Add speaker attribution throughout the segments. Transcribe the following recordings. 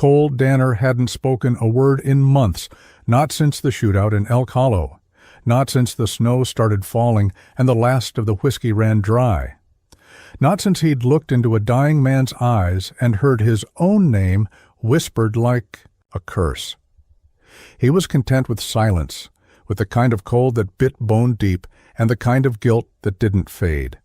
Speaker 1: Cole Danner hadn't spoken a word in months, not since the shootout in Elk Hollow, not since the snow started falling and the last of the whiskey ran dry, not since he'd looked into a dying man's eyes and heard his own name whispered like a curse. He was content with silence, with the kind of cold that bit bone deep and the kind of guilt that didn't fade,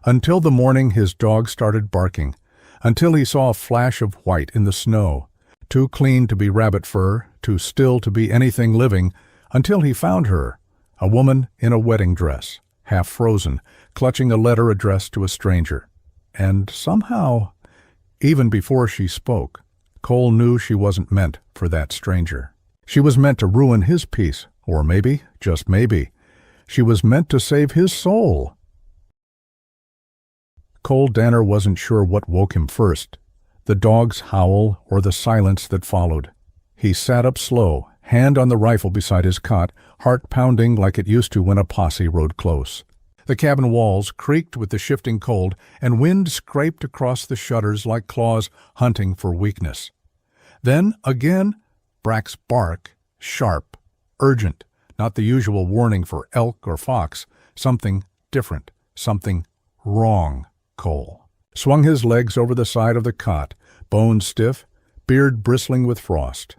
Speaker 1: until the morning his dog started barking, until he saw a flash of white in the snow, too clean to be rabbit fur, too still to be anything living, until he found her, a woman in a wedding dress, half frozen, clutching a letter addressed to a stranger. And somehow, even before she spoke, Cole knew she wasn't meant for that stranger. She was meant to ruin his peace, or maybe, just maybe, she was meant to save his soul. Cole Danner wasn't sure what woke him first, the dog's howl or the silence that followed. He sat up slow, hand on the rifle beside his cot, heart pounding like it used to when a posse rode close. The cabin walls creaked with the shifting cold, and wind scraped across the shutters like claws hunting for weakness. Then, again, Brack's bark, sharp, urgent, not the usual warning for elk or fox, something different, something wrong. Cole swung his legs over the side of the cot, bones stiff, beard bristling with frost.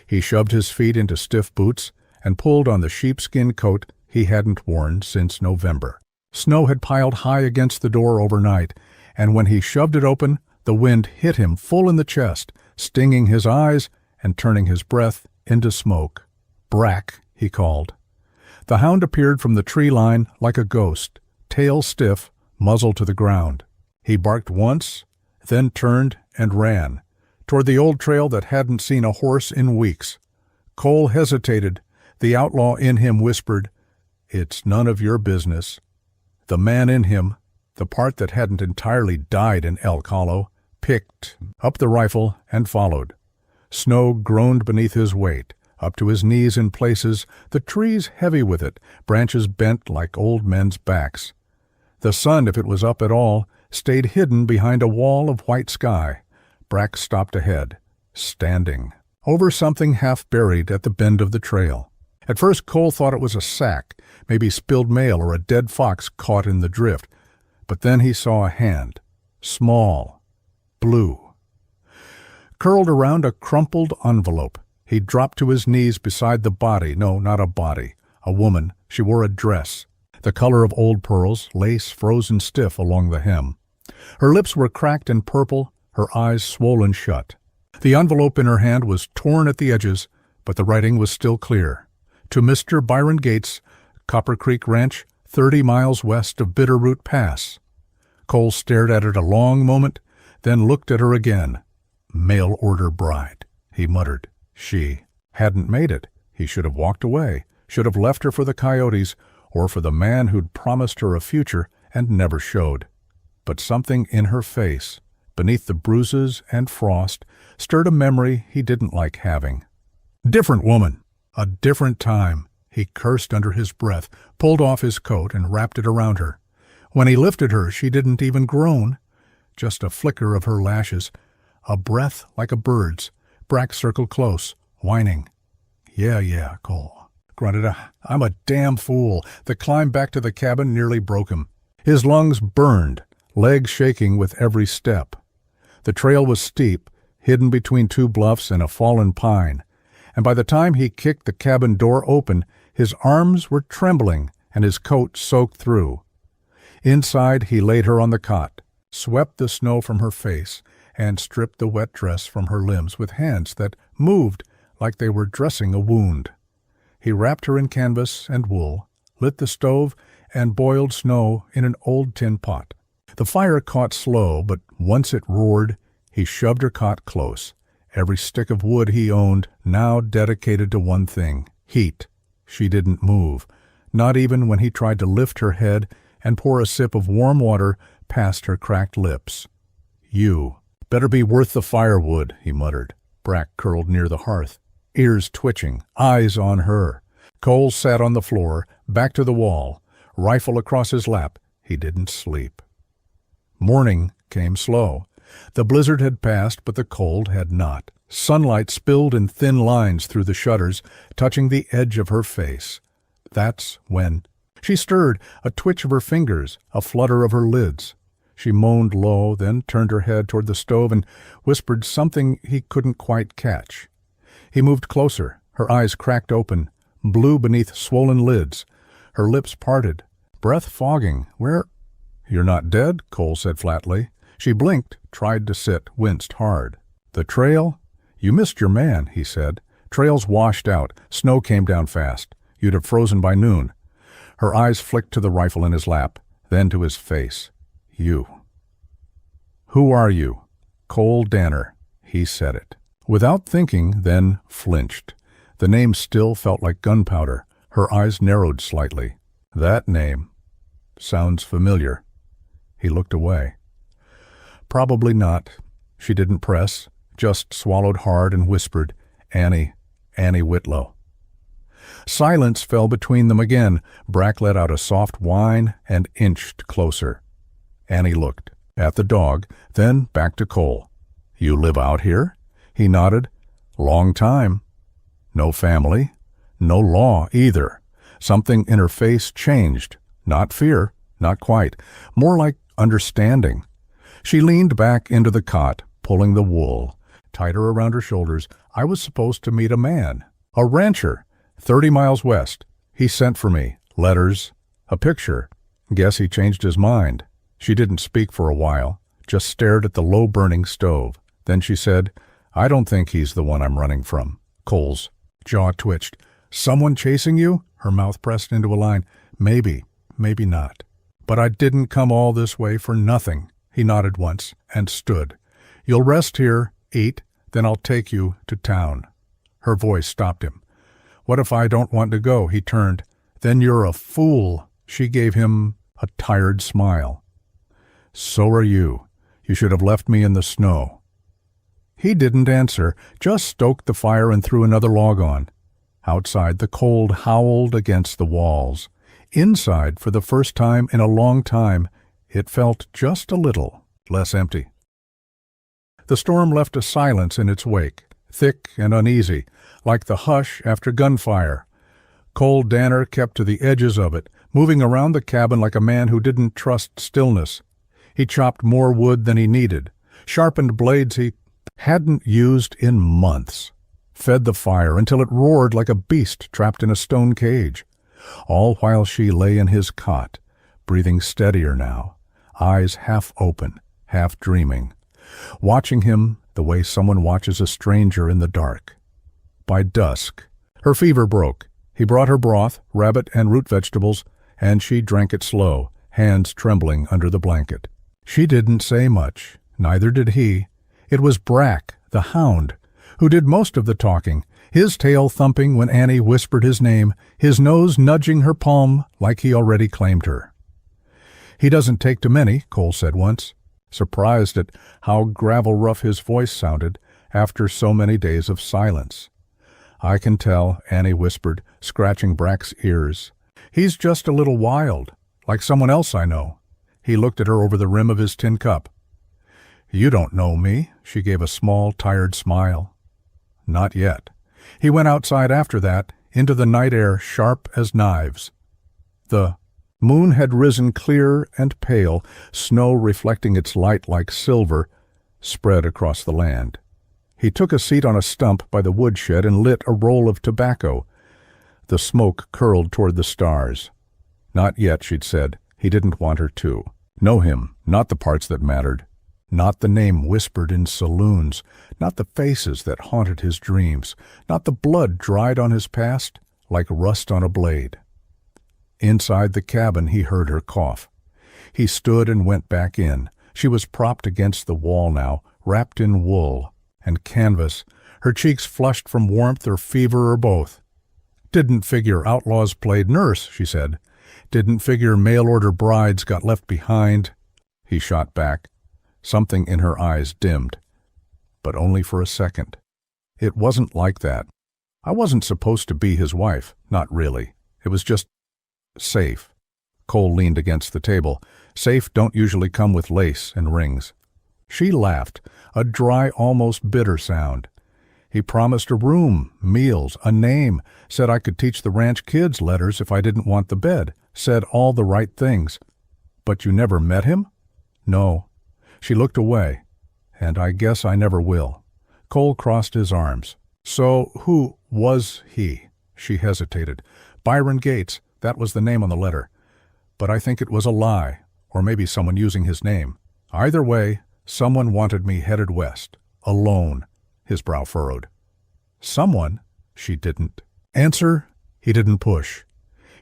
Speaker 1: He shoved his feet into stiff boots and pulled on the sheepskin coat he hadn't worn since November. Snow had piled high against the door overnight, and when he shoved it open, the wind hit him full in the chest, stinging his eyes and turning his breath into smoke. "Brack," he called. The hound appeared from the tree line like a ghost, tail stiff, muzzle to the ground. He barked once, then turned and ran, toward the old trail that hadn't seen a horse in weeks. Cole hesitated. The outlaw in him whispered, "It's none of your business." The man in him, the part that hadn't entirely died in Elk Hollow, picked up the rifle and followed. Snow groaned beneath his weight, up to his knees in places, the trees heavy with it, branches bent like old men's backs. The sun, if it was up at all, stayed hidden behind a wall of white sky. Brack stopped ahead, standing, over something half buried at the bend of the trail. At first Cole thought it was a sack, maybe spilled mail or a dead fox caught in the drift. But then he saw a hand, small, blue, curled around a crumpled envelope. He dropped to his knees beside the body. No, not a body. A woman. She wore a dress, the color of old pearls, lace frozen stiff along the hem. Her lips were cracked and purple, her eyes swollen shut. The envelope in her hand was torn at the edges, but the writing was still clear. To Mr. Byron Gates, Copper Creek Ranch, 30 miles west of Bitterroot Pass. Cole stared at it a long moment, then looked at her again. "Mail order bride," he muttered. She hadn't made it. He should have walked away, should have left her for the coyotes, or for the man who'd promised her a future and never showed. But something in her face, beneath the bruises and frost, stirred a memory he didn't like having. Different woman, a different time. He cursed under his breath, pulled off his coat and wrapped it around her. When he lifted her, she didn't even groan. Just a flicker of her lashes, a breath like a bird's. Brack circled close, whining. Yeah, Cole grunted. "I'm a damn fool." The climb back to the cabin nearly broke him. His lungs burned, legs shaking with every step. The trail was steep, hidden between two bluffs and a fallen pine, and by the time he kicked the cabin door open, his arms were trembling and his coat soaked through. Inside, he laid her on the cot, swept the snow from her face, and stripped the wet dress from her limbs with hands that moved like they were dressing a wound. He wrapped her in canvas and wool, lit the stove, and boiled snow in an old tin pot. The fire caught slow, but once it roared, he shoved her cot close, every stick of wood he owned now dedicated to one thing, heat. She didn't move, not even when he tried to lift her head and pour a sip of warm water past her cracked lips. "You better be worth the firewood," he muttered. Brack curled near the hearth, ears twitching, eyes on her. Cole sat on the floor, back to the wall, rifle across his lap. He didn't sleep. Morning came slow. The blizzard had passed, but the cold had not. Sunlight spilled in thin lines through the shutters, touching the edge of her face. That's when. She stirred, a twitch of her fingers, a flutter of her lids. She moaned low, then turned her head toward the stove and whispered something he couldn't quite catch. He moved closer, her eyes cracked open, blue beneath swollen lids. Her lips parted, breath fogging. "Where—" "You're not dead," Cole said flatly. She blinked, tried to sit, winced hard. "The trail?" "You missed your man," he said. "Trail's washed out. Snow came down fast. You'd have frozen by noon." Her eyes flicked to the rifle in his lap, then to his face. "You." "Who are you?" "Cole Danner." He said it. Without thinking, then flinched. The name still felt like gunpowder. Her eyes narrowed slightly. "That name sounds familiar." He looked away. "Probably not." She didn't press, just swallowed hard and whispered, Annie Whitlow." Silence fell between them again. Brack let out a soft whine and inched closer. Annie looked at the dog, then back to Cole. "You live out here?" He nodded. "Long time." "No family?" "No law, either." Something in her face changed. Not fear, not quite. More like understanding. She leaned back into the cot, pulling the wool tighter around her shoulders. "I was supposed to meet a man. A rancher. 30 miles west. He sent for me. Letters. A picture. Guess he changed his mind." She didn't speak for a while, just stared at the low-burning stove. Then she said, "I don't think he's the one I'm running from." Cole's jaw twitched. "Someone chasing you?" Her mouth pressed into a line. "Maybe, maybe not. But I didn't come all this way for nothing." He nodded once and stood. "You'll rest here, eat, then I'll take you to town." Her voice stopped him. "What if I don't want to go?" He turned. "Then you're a fool." She gave him a tired smile. "So are you. You should have left me in the snow." He didn't answer, just stoked the fire and threw another log on. Outside, the cold howled against the walls. Inside, for the first time in a long time, it felt just a little less empty. The storm left a silence in its wake, thick and uneasy, like the hush after gunfire. Cole Danner kept to the edges of it, moving around the cabin like a man who didn't trust stillness. He chopped more wood than he needed, sharpened blades he hadn't used in months, fed the fire until it roared like a beast trapped in a stone cage, all while she lay in his cot, breathing steadier now, eyes half open, half dreaming, watching him the way someone watches a stranger in the dark. By dusk, her fever broke. He brought her broth, rabbit and root vegetables, and she drank it slow, hands trembling under the blanket. She didn't say much, neither did he. It was Brack, the hound, who did most of the talking, his tail thumping when Annie whispered his name, his nose nudging her palm like he already claimed her. "He doesn't take to many," Cole said once, surprised at how gravel-rough his voice sounded after so many days of silence. "I can tell," Annie whispered, scratching Brack's ears. "He's just a little wild, like someone else I know." He looked at her over the rim of his tin cup. "You don't know me," she gave a small, tired smile. "Not yet." He went outside after that, into the night air sharp as knives. The moon had risen clear and pale, snow reflecting its light like silver, spread across the land. He took a seat on a stump by the woodshed and lit a roll of tobacco. The smoke curled toward the stars. Not yet, she'd said. He didn't want her to. Know him, not the parts that mattered. Not the name whispered in saloons, not the faces that haunted his dreams, not the blood dried on his past like rust on a blade. Inside the cabin he heard her cough. He stood and went back in. She was propped against the wall now, wrapped in wool and canvas, her cheeks flushed from warmth or fever or both. "Didn't figure outlaws played nurse," she said. "Didn't figure mail-order brides got left behind." He shot back. Something in her eyes dimmed, but only for a second. "It wasn't like that. I wasn't supposed to be his wife, not really. It was just safe." Cole leaned against the table. "Safe don't usually come with lace and rings." She laughed, a dry, almost bitter sound. He promised a room, meals, a name, said I could teach the ranch kids letters if I didn't want the bed, said all the right things. But you never met him? No. She looked away. And I guess I never will. Cole crossed his arms. So who was he? She hesitated. Byron Gates, that was the name on the letter. But I think it was a lie, or maybe someone using his name. Either way, someone wanted me headed west, alone. His brow furrowed. Someone? She didn't answer. He didn't push.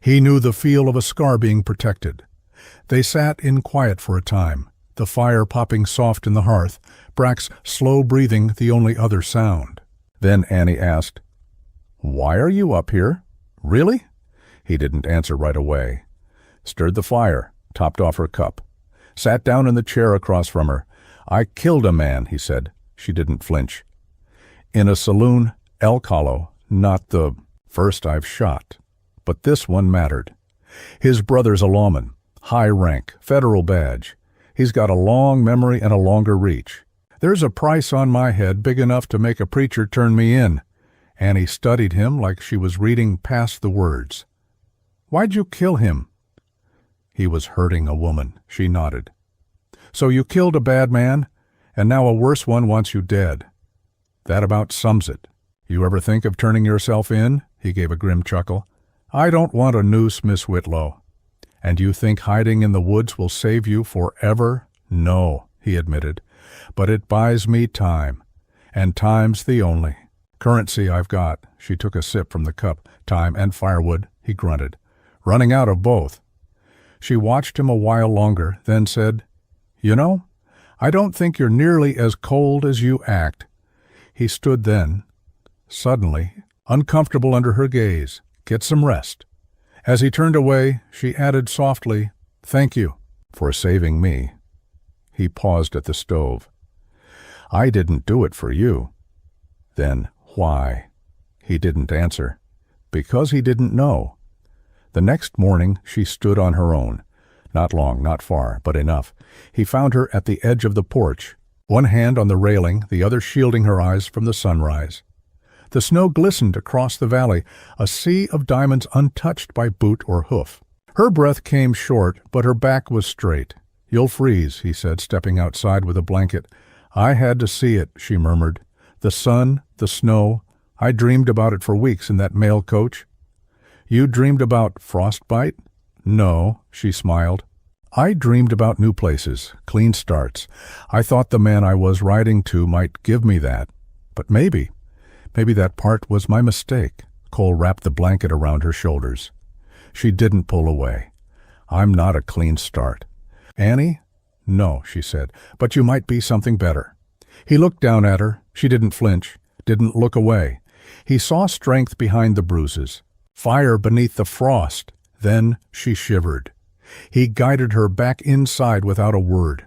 Speaker 1: He knew the feel of a scar being protected. They sat in quiet for a time, the fire popping soft in the hearth, Brack's slow breathing the only other sound. Then Annie asked, "Why are you up here? Really?" He didn't answer right away. Stirred the fire, topped off her cup. Sat down in the chair across from her. "I killed a man," he said. She didn't flinch. "In a saloon, Elk Hollow, not the first I've shot. But this one mattered. His brother's a lawman, high rank, federal badge. He's got a long memory and a longer reach. There's a price on my head big enough to make a preacher turn me in." Annie studied him like she was reading past the words. "Why'd you kill him?" "He was hurting a woman," she nodded. "So you killed a bad man, and now a worse one wants you dead. That about sums it. You ever think of turning yourself in?" He gave a grim chuckle. "I don't want a noose, Miss Whitlow." "And you think hiding in the woods will save you forever?" "No," he admitted. "But it buys me time. And time's the only currency I've got." She took a sip from the cup. "Time and firewood," he grunted. "Running out of both." She watched him a while longer, then said, "You know, I don't think you're nearly as cold as you act." He stood then, suddenly, uncomfortable under her gaze. "Get some rest." As he turned away, she added softly, "Thank you for saving me." He paused at the stove. "I didn't do it for you." Then, why? He didn't answer. Because he didn't know. The next morning she stood on her own. Not long, not far, but enough. He found her at the edge of the porch, one hand on the railing, the other shielding her eyes from the sunrise. The snow glistened across the valley, a sea of diamonds untouched by boot or hoof. Her breath came short, but her back was straight. "You'll freeze," he said, stepping outside with a blanket. "I had to see it," she murmured. "The sun, the snow. I dreamed about it for weeks in that mail coach." "You dreamed about frostbite?" "No," she smiled. "I dreamed about new places, clean starts. I thought the man I was riding to might give me that. But maybe that part was my mistake." Cole wrapped the blanket around her shoulders. She didn't pull away. "I'm not a clean start." "Annie?" "No," she said, "but you might be something better." He looked down at her. She didn't flinch, didn't look away. He saw strength behind the bruises, fire beneath the frost. Then she shivered. He guided her back inside without a word.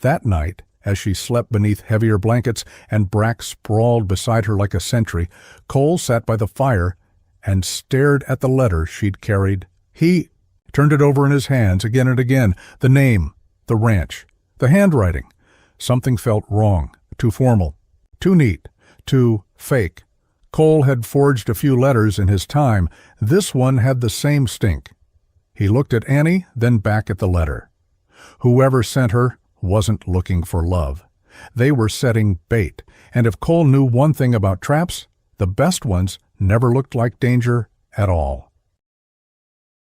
Speaker 1: That night, as she slept beneath heavier blankets and Brack sprawled beside her like a sentry, Cole sat by the fire and stared at the letter she'd carried. He turned it over in his hands again and again. The name, the ranch, the handwriting. Something felt wrong, too formal, too neat, too fake. Cole had forged a few letters in his time. This one had the same stink. He looked at Annie, then back at the letter. Whoever sent her wasn't looking for love. They were setting bait, and if Cole knew one thing about traps, the best ones never looked like danger at all.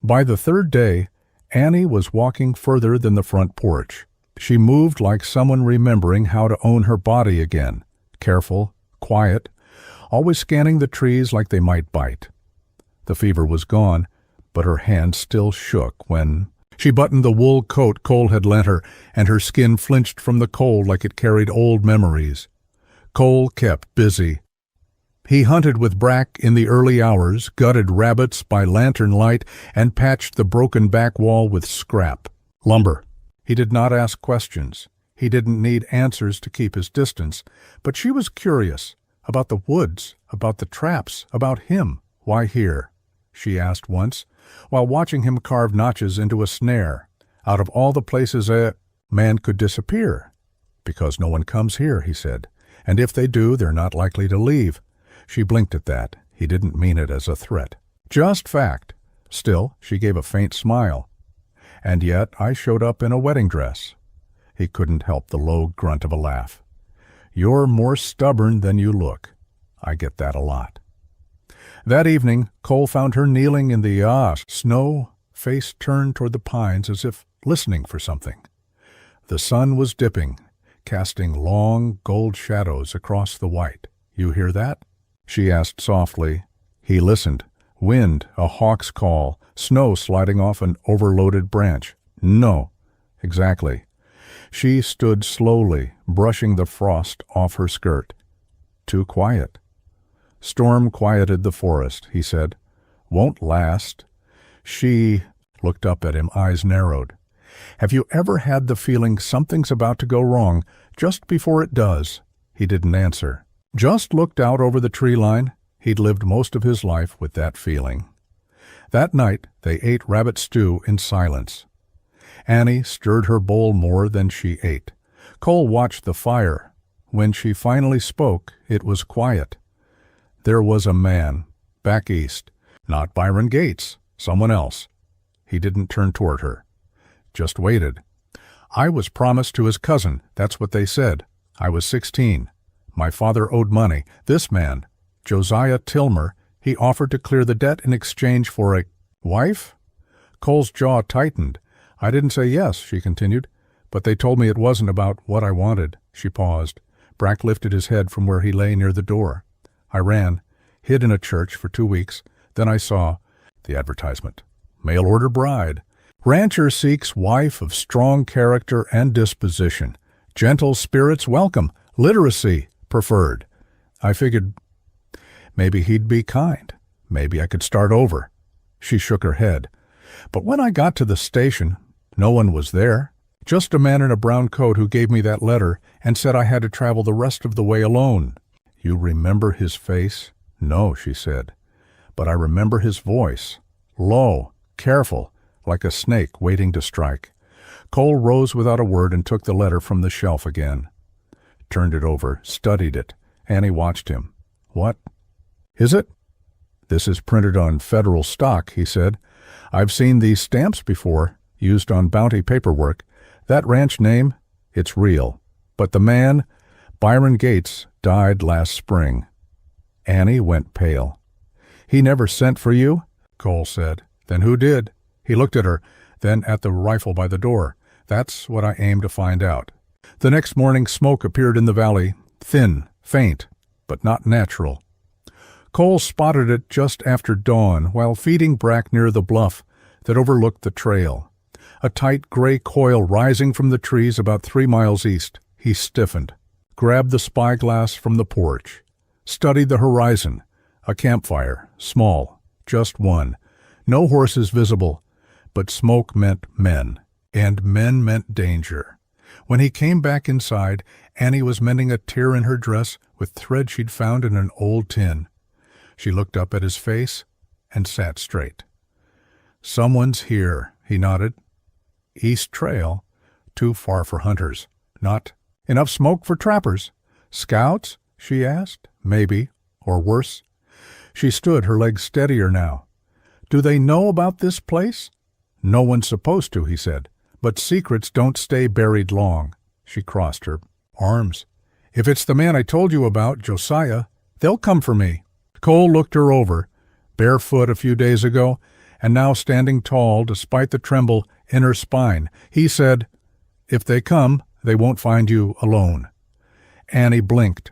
Speaker 1: By the third day, Annie was walking further than the front porch. She moved like someone remembering how to own her body again, careful, quiet, always scanning the trees like they might bite. The fever was gone, but her hand still shook when she buttoned the wool coat Cole had lent her, and her skin flinched from the cold like it carried old memories. Cole kept busy. He hunted with Brack in the early hours, gutted rabbits by lantern light, and patched the broken back wall with scrap lumber. He did not ask questions. He didn't need answers to keep his distance, but she was curious about the woods, about the traps, about him. "Why here?" she asked once, while watching him carve notches into a snare. Out of all the places a man could disappear. "Because no one comes here," he said. "And if they do, they're not likely to leave." She blinked at that. He didn't mean it as a threat. "Just fact." Still, she gave a faint smile. "And yet I showed up in a wedding dress." He couldn't help the low grunt of a laugh. "You're more stubborn than you look. I get that a lot." That evening, Cole found her kneeling in the snow, face turned toward the pines as if listening for something. The sun was dipping, casting long gold shadows across the white. "You hear that?" she asked softly. He listened. Wind, a hawk's call, snow sliding off an overloaded branch. "No." "Exactly." She stood slowly, brushing the frost off her skirt. "Too quiet." "Storm quieted the forest," he said. "Won't last." She looked up at him, eyes narrowed. "Have you ever had the feeling something's about to go wrong just before it does?" He didn't answer. Just looked out over the tree line. He'd lived most of his life with that feeling. That night they ate rabbit stew in silence. Annie stirred her bowl more than she ate. Cole watched the fire. When she finally spoke, it was quiet. "There was a man, back east. Not Byron Gates, someone else." He didn't turn toward her. Just waited. "I was promised to his cousin, that's what they said. I was 16. My father owed money. This man, Josiah Tilmer, he offered to clear the debt in exchange for a wife?" Cole's jaw tightened. "I didn't say yes," she continued, "but they told me it wasn't about what I wanted." She paused. Brack lifted his head from where he lay near the door. "I ran, hid in a church for 2 weeks. Then I saw the advertisement. Mail-order bride. Rancher seeks wife of strong character and disposition. Gentle spirits welcome. Literacy preferred. I figured maybe he'd be kind. Maybe I could start over." She shook her head. "But when I got to the station, no one was there. Just a man in a brown coat who gave me that letter and said I had to travel the rest of the way alone." "You remember his face?" "No," she said. "But I remember his voice. Low, careful, like a snake waiting to strike." Cole rose without a word and took the letter from the shelf again. Turned it over, studied it. Annie watched him. "What is it?" "This is printed on federal stock," he said. "I've seen these stamps before, used on bounty paperwork. That ranch name, it's real. But the man, Byron Gates, died last spring." Annie went pale. "He never sent for you?" Cole said. "Then who did?" He looked at her, then at the rifle by the door. "That's what I aim to find out." The next morning smoke appeared in the valley, thin, faint, but not natural. Cole spotted it just after dawn while feeding Brack near the bluff that overlooked the trail. A tight gray coil rising from the trees about 3 miles east. He stiffened, grabbed the spyglass from the porch, studied the horizon. A campfire, small, just one. No horses visible, but smoke meant men, and men meant danger. When he came back inside, Annie was mending a tear in her dress with thread she'd found in an old tin. She looked up at his face and sat straight. "Someone's here," he nodded. "East Trail. Too far for hunters. Not enough smoke for trappers." "Scouts?" she asked. "Maybe. Or worse." She stood, her legs steadier now. "Do they know about this place?" "No one's supposed to," he said. "But secrets don't stay buried long." She crossed her arms. "If it's the man I told you about, Josiah, they'll come for me." Cole looked her over, barefoot a few days ago, and now standing tall despite the tremble in her spine. He said, "If they come, they won't find you alone." Annie blinked.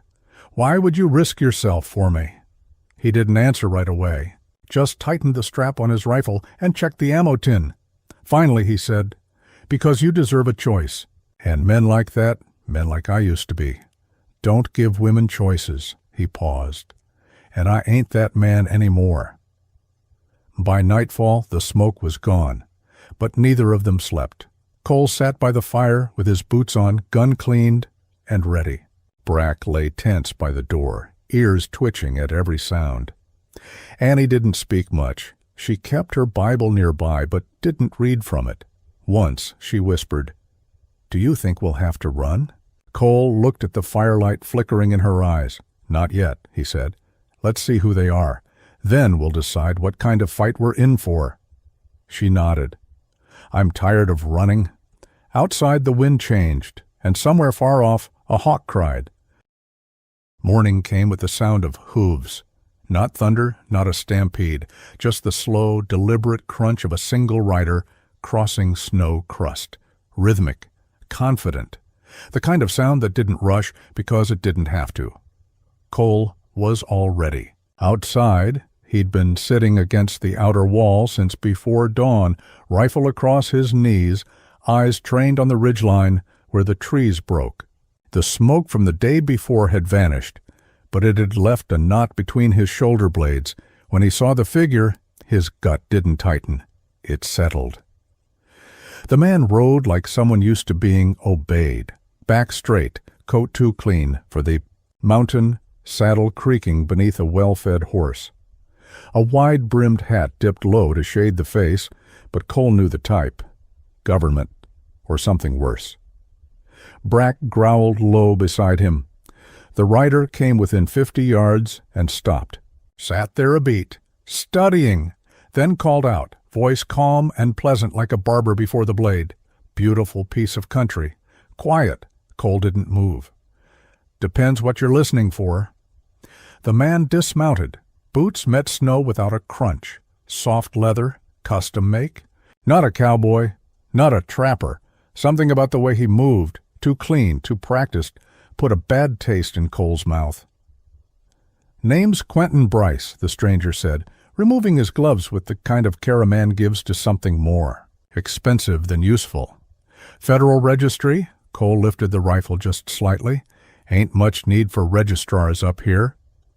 Speaker 1: "Why would you risk yourself for me?" He didn't answer right away, just tightened the strap on his rifle and checked the ammo tin. Finally he said, "Because you deserve a choice. And men like that, men like I used to be, don't give women choices." He paused. "And I ain't that man anymore." By nightfall the smoke was gone, but neither of them slept. Cole sat by the fire with his boots on, gun cleaned, and ready. Brack lay tense by the door, ears twitching at every sound. Annie didn't speak much. She kept her Bible nearby, but didn't read from it. Once she whispered, "Do you think we'll have to run?" Cole looked at the firelight flickering in her eyes. "Not yet," he said. "Let's see who they are. Then we'll decide what kind of fight we're in for." She nodded. "I'm tired of running." Outside the wind changed, and somewhere far off a hawk cried. Morning came with the sound of hooves. Not thunder, not a stampede, just the slow, deliberate crunch of a single rider crossing snow crust. Rhythmic, confident. The kind of sound that didn't rush because it didn't have to. Cole was all ready. Outside, he'd been sitting against the outer wall since before dawn, rifle across his knees, eyes trained on the ridgeline where the trees broke. The smoke from the day before had vanished, but it had left a knot between his shoulder blades. When he saw the figure, his gut didn't tighten. It settled. The man rode like someone used to being obeyed. Back straight, coat too clean for the mountain, saddle creaking beneath a well-fed horse. A wide-brimmed hat dipped low to shade the face, but Cole knew the type. Government, or something worse. Brack growled low beside him. The rider came within 50 yards and stopped. Sat there a beat, studying, then called out, voice calm and pleasant like a barber before the blade. Beautiful piece of country. Quiet. Cole didn't move. "Depends what you're listening for." The man dismounted. Boots met snow without a crunch. Soft leather, custom make. Not a cowboy, not a trapper. Something about the way he moved, too clean, too practiced, put a bad taste in Cole's mouth. "Name's Quentin Bryce," the stranger said, removing his gloves with the kind of care a man gives to something more expensive than useful. "Federal registry?" Cole lifted the rifle just slightly. "Ain't much need for registrars up here."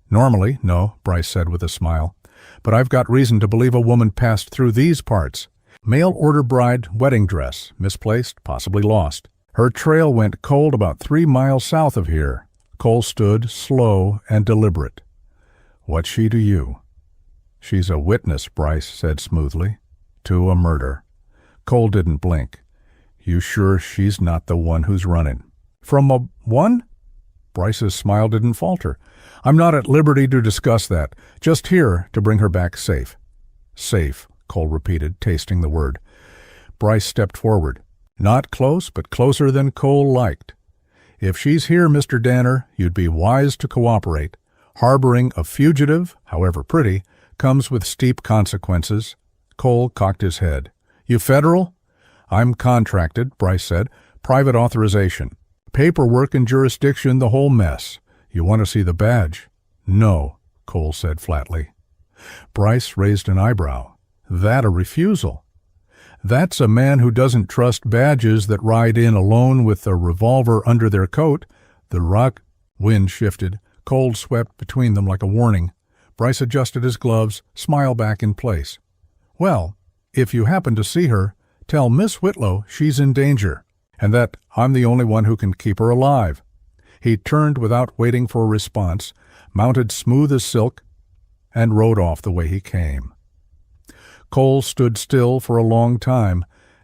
Speaker 1: "Normally, no," Bryce said with a smile. "But I've got reason to believe a woman passed through these parts. Mail order bride, wedding dress, misplaced, possibly lost. Her trail went cold about 3 miles south of here." Cole stood, slow and deliberate. "What's she to you?" "She's a witness," Bryce said smoothly. "To a murder." Cole didn't blink. "You sure she's not the one who's running?" "From a one?" Bryce's smile didn't falter. "I'm not at liberty to discuss that. Just here to bring her back safe." "Safe," Cole repeated, tasting the word. Bryce stepped forward. Not close, but closer than Cole liked. "If she's here, Mr. Danner, you'd be wise to cooperate. Harboring a fugitive, however pretty, comes with steep consequences." Cole cocked his head. "You federal?" "I'm contracted," Bryce said. "Private authorization. Paperwork and jurisdiction, the whole mess. You want to see the badge?" "No," Cole said flatly. Bryce raised an eyebrow. "That a refusal?" "That's a man who doesn't trust badges that ride in alone with a revolver under their coat." The wind shifted. Cold swept between them like a warning. Bryce adjusted his gloves, smile back in place. "Well, if you happen to see her, tell Miss Whitlow she's in danger, and that I'm the only one who can keep her alive." He turned without waiting for a response, mounted smooth as silk, and rode off the way he came. Cole stood still for a long time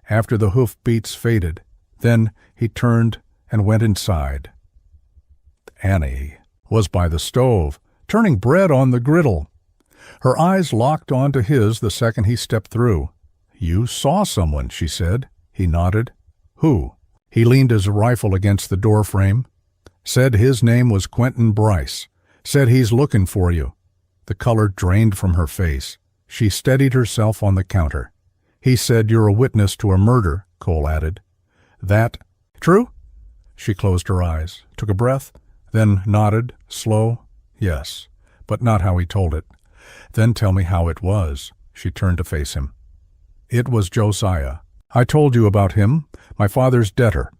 Speaker 1: after the hoof beats faded. Then he turned and went inside. Annie was by the stove, turning bread on the griddle. Her eyes locked onto his the second he stepped through. "You saw someone," she said. He nodded. "Who?" He leaned his rifle against the doorframe. "Said his name was Quentin Bryce. Said he's looking for you." The color drained from her face. She steadied herself on the counter. "He said you're a witness to a murder," Cole added. "That true?" She closed her eyes, took a breath, then nodded, slow. "Yes, but not how he told it." "Then tell me how it was." She turned to face him. "It was Josiah. I told you about him, my father's debtor.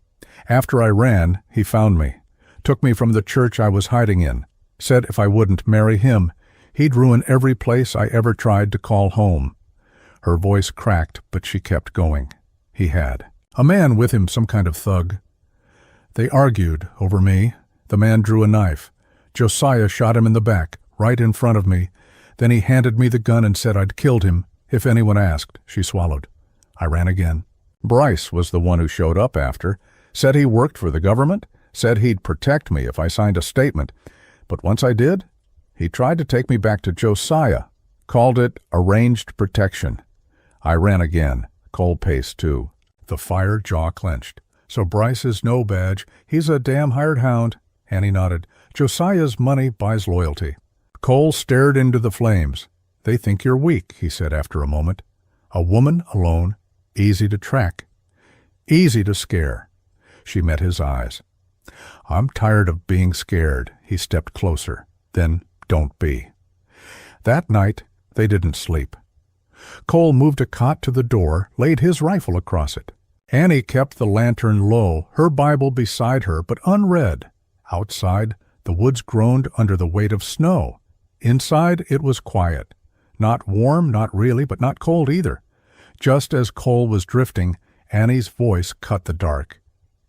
Speaker 1: After I ran, he found me. Took me from the church I was hiding in. Said if I wouldn't marry him, he'd ruin every place I ever tried to call home." Her voice cracked, but she kept going. "He had a man with him, some kind of thug. They argued over me. The man drew a knife. Josiah shot him in the back, right in front of me. Then he handed me the gun and said I'd killed him if anyone asked." She swallowed. "I ran again. Bryce was the one who showed up after. Said he worked for the government. Said he'd protect me if I signed a statement. But once I did, he tried to take me back to Josiah. Called it arranged protection. I ran again. Cole paced too. The fire jaw clenched. So Bryce is no badge. He's a damn hired hound. Annie nodded. Josiah's money buys loyalty. Cole stared into the flames. They think you're weak, he said after a moment. A woman alone, easy to track. Easy to scare. She met his eyes. I'm tired of being scared. He stepped closer. Then, don't be. That night, they didn't sleep. Cole moved a cot to the door, laid his rifle across it. Annie kept the lantern low, her Bible beside her, but unread. Outside, the woods groaned under the weight of snow. Inside, it was quiet. Not warm, not really, but not cold either. Just as Cole was drifting, Annie's voice cut the dark.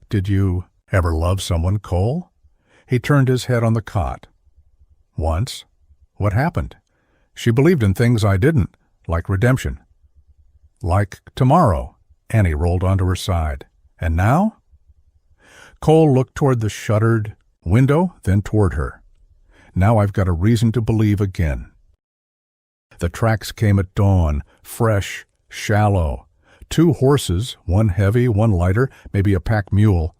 Speaker 1: Did you ever love someone, Cole? He turned his head on the cot. Once. What happened? She believed in things I didn't, like redemption. Like tomorrow. Annie rolled onto her side. And now? Cole looked toward the shuttered window, then toward her. Now I've got a reason to believe again. The tracks came at dawn, fresh, shallow. 2 horses, one heavy, one lighter, maybe a pack mule,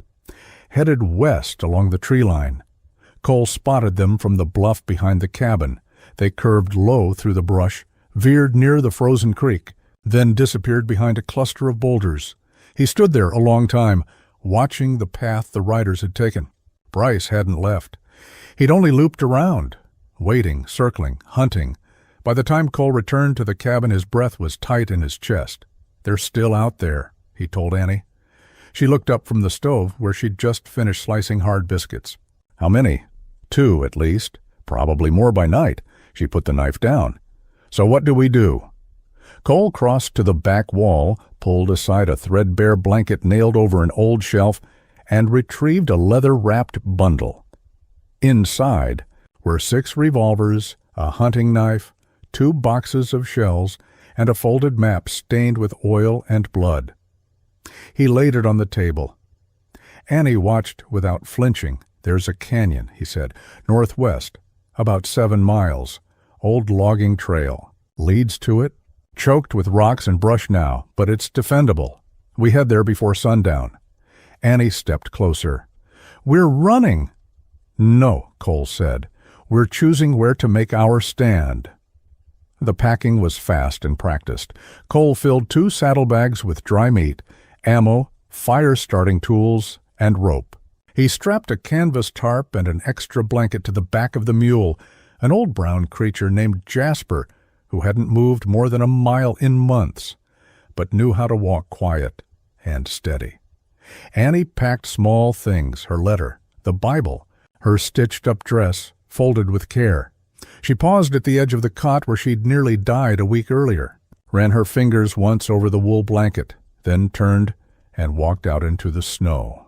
Speaker 1: headed west along the tree line. Cole spotted them from the bluff behind the cabin. They curved low through the brush, veered near the frozen creek, then disappeared behind a cluster of boulders. He stood there a long time, watching the path the riders had taken. Bryce hadn't left. He'd only looped around, waiting, circling, hunting. By the time Cole returned to the cabin, his breath was tight in his chest. They're still out there, he told Annie. She looked up from the stove where she'd just finished slicing hard biscuits. How many? 2, at least. Probably more by night. She put the knife down. So what do we do? Cole crossed to the back wall, pulled aside a threadbare blanket nailed over an old shelf, and retrieved a leather-wrapped bundle. Inside were 6 revolvers, a hunting knife, 2 boxes of shells, and a folded map stained with oil and blood. He laid it on the table. Annie watched without flinching. There's a canyon, he said, northwest, about 7 miles. Old logging trail. Leads to it. Choked with rocks and brush now, but it's defendable. We head there before sundown. Annie stepped closer. We're running. No, Cole said. We're choosing where to make our stand. The packing was fast and practiced. Cole filled 2 saddlebags with dry meat, ammo, fire-starting tools, and rope. He strapped a canvas tarp and an extra blanket to the back of the mule, an old brown creature named Jasper, who hadn't moved more than a mile in months, but knew how to walk quiet and steady. Annie packed small things, her letter, the Bible, her stitched-up dress, folded with care. She paused at the edge of the cot where she'd nearly died a week earlier, ran her fingers once over the wool blanket, then turned and walked out into the snow.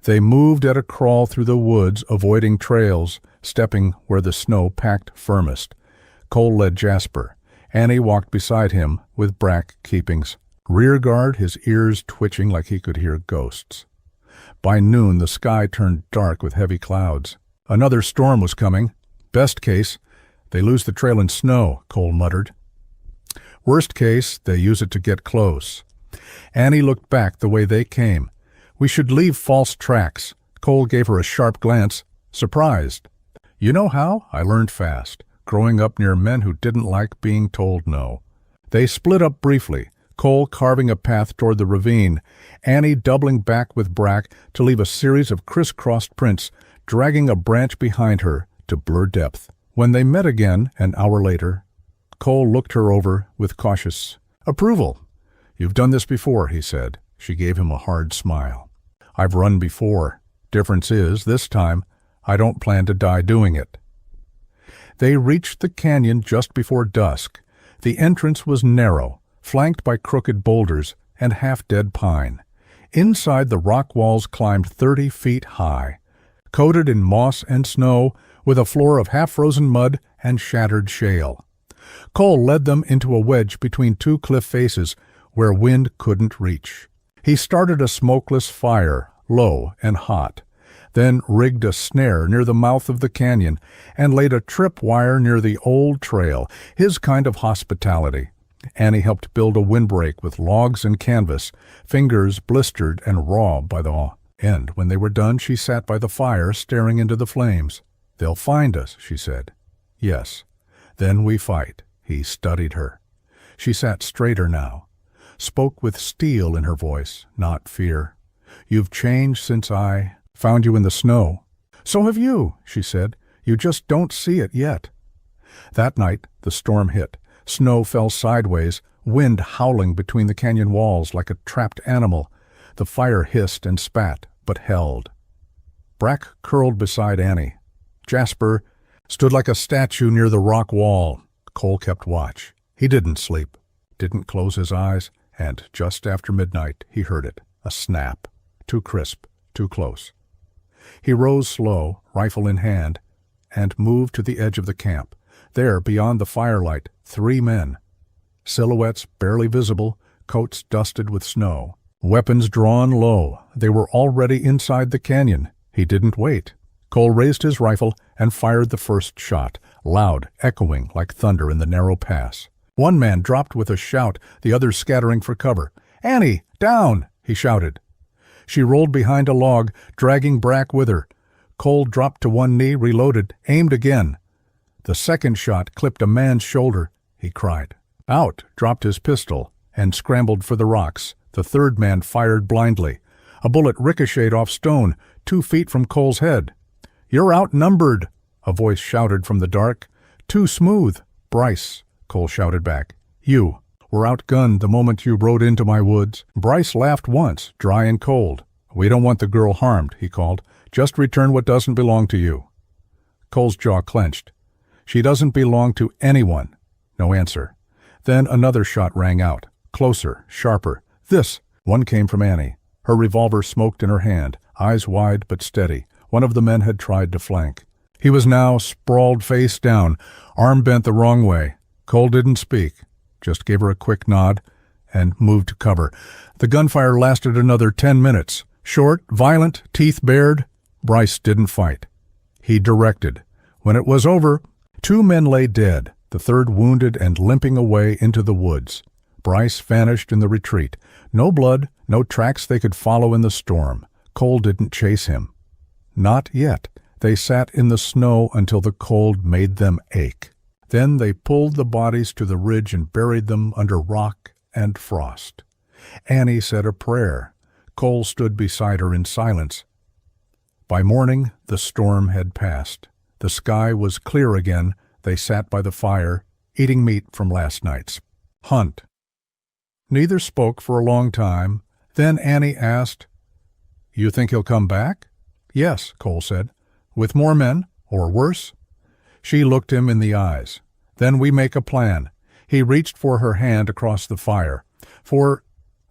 Speaker 1: They moved at a crawl through the woods, avoiding trails, stepping where the snow packed firmest. Cole led Jasper. Annie walked beside him, with Brack keepings. Rear guard, his ears twitching like he could hear ghosts. By noon, the sky turned dark with heavy clouds. Another storm was coming. Best case, they lose the trail in snow, Cole muttered. Worst case, they use it to get close. Annie looked back the way they came. We should leave false tracks. Cole gave her a sharp glance, surprised. You know how? I learned fast, growing up near men who didn't like being told no. They split up briefly, Cole carving a path toward the ravine, Annie doubling back with Brack to leave a series of crisscrossed prints, dragging a branch behind her to blur depth. When they met again, an hour later, Cole looked her over with cautious approval. You've done this before, he said. She gave him a hard smile. I've run before. Difference is, this time, I don't plan to die doing it. They reached the canyon just before dusk. The entrance was narrow, flanked by crooked boulders and half-dead pine. Inside, the rock walls climbed 30 feet high, coated in moss and snow, with a floor of half-frozen mud and shattered shale. Cole led them into a wedge between 2 cliff faces where wind couldn't reach. He started a smokeless fire, low and hot. then rigged a snare near the mouth of the canyon and laid a tripwire near the old trail, his kind of hospitality. Annie helped build a windbreak with logs and canvas, fingers blistered and raw by the end. When they were done, she sat by the fire, staring into the flames. "They'll find us," she said. "Yes. Then we fight." He studied her. She sat straighter now, spoke with steel in her voice, not fear. "You've changed since I found you in the snow." "So have you," she said. "You just don't see it yet." That night, the storm hit. Snow fell sideways, wind howling between the canyon walls like a trapped animal. The fire hissed and spat, but held. Brack curled beside Annie. Jasper stood like a statue near the rock wall. Cole kept watch. He didn't sleep, didn't close his eyes, and just after midnight he heard it, a snap, too crisp, too close. He rose slow, rifle in hand, and moved to the edge of the camp. There, beyond the firelight, 3 men. Silhouettes barely visible, coats dusted with snow. Weapons drawn low. They were already inside the canyon. He didn't wait. Cole raised his rifle and fired the first shot, loud, echoing like thunder in the narrow pass. One man dropped with a shout, the others scattering for cover. "Annie, down!" he shouted. She rolled behind a log, dragging Brack with her. Cole dropped to one knee, reloaded, aimed again. The second shot clipped a man's shoulder. He cried out, dropped his pistol, and scrambled for the rocks. The third man fired blindly. A bullet ricocheted off stone, 2 feet from Cole's head. "You're outnumbered," a voice shouted from the dark. "Too smooth." "Bryce," Cole shouted back. "You were outgunned the moment you rode into my woods." Bryce laughed once, dry and cold. "We don't want the girl harmed," he called. "Just return what doesn't belong to you." Cole's jaw clenched. "She doesn't belong to anyone." No answer. Then another shot rang out, closer, sharper. "This!" One came from Annie. Her revolver smoked in her hand, eyes wide but steady. One of the men had tried to flank. He was now sprawled face down, arm bent the wrong way. Cole didn't speak, just gave her a quick nod and moved to cover. The gunfire lasted another 10 minutes. Short, violent, teeth bared. Bryce didn't fight. He directed. When it was over, 2 men lay dead, the third wounded and limping away into the woods. Bryce vanished in the retreat. No blood, no tracks they could follow in the storm. Cole didn't chase him. Not yet. They sat in the snow until the cold made them ache. Then they pulled the bodies to the ridge and buried them under rock and frost. Annie said a prayer. Cole stood beside her in silence. By morning, the storm had passed. The sky was clear again. They sat by the fire, eating meat from last night's hunt. Neither spoke for a long time. Then Annie asked, "You think he'll come back?" "Yes," Cole said. "With more men, or worse?" She looked him in the eyes. "Then we make a plan." He reached for her hand across the fire. For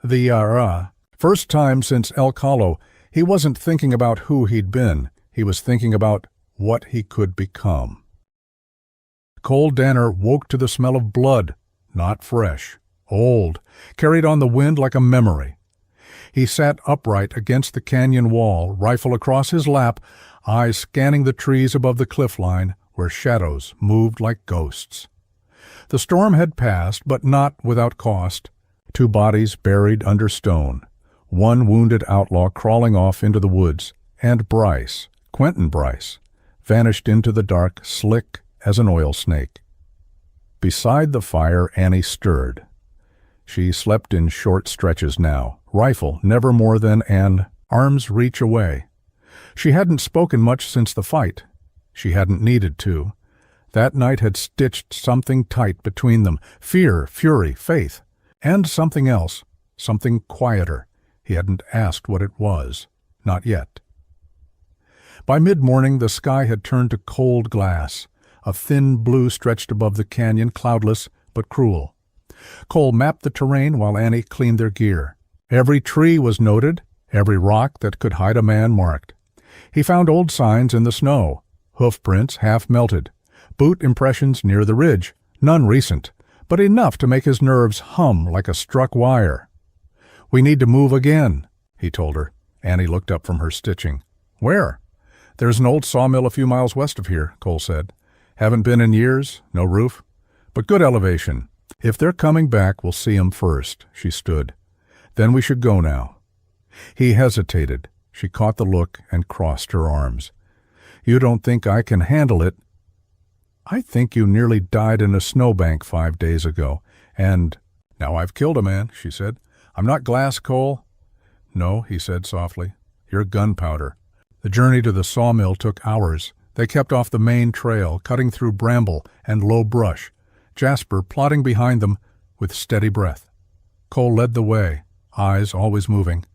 Speaker 1: the first time since Elk Hollow, he wasn't thinking about who he'd been. He was thinking about what he could become. Cole Danner woke to the smell of blood, not fresh, old, carried on the wind like a memory. He sat upright against the canyon wall, rifle across his lap, eyes scanning the trees above the cliff line where shadows moved like ghosts. The storm had passed, but not without cost. 2 bodies buried under stone, 1 wounded outlaw crawling off into the woods, and Bryce, Quentin Bryce, vanished into the dark, slick as an oil snake. Beside the fire, Annie stirred. She slept in short stretches now, rifle never more than an arm's reach away. She hadn't spoken much since the fight. She hadn't needed to. That night had stitched something tight between them, fear, fury, faith, and something else, something quieter. He hadn't asked what it was, not yet. By mid-morning, the sky had turned to cold glass. A thin blue stretched above the canyon, cloudless but cruel. Cole mapped the terrain while Annie cleaned their gear. Every tree was noted, every rock that could hide a man marked. He found old signs in the snow, hoof prints half melted, boot impressions near the ridge, none recent, but enough to make his nerves hum like a struck wire. "We need to move again," he told her. Annie looked up from her stitching. "Where?" There's an old sawmill a few miles west of here, Cole said. Haven't been in years, no roof, but good elevation. If they're coming back, we'll see 'em first. She stood. Then we should go now. He hesitated. She caught the look and crossed her arms. You don't think I can handle it? I think you nearly died in a snowbank 5 days ago, and now I've killed a man, she said. I'm not glass, Cole. No, he said softly. You're gunpowder. The journey to the sawmill took hours. They kept off the main trail, cutting through bramble and low brush, Jasper plodding behind them with steady breath. Cole led the way, eyes always moving.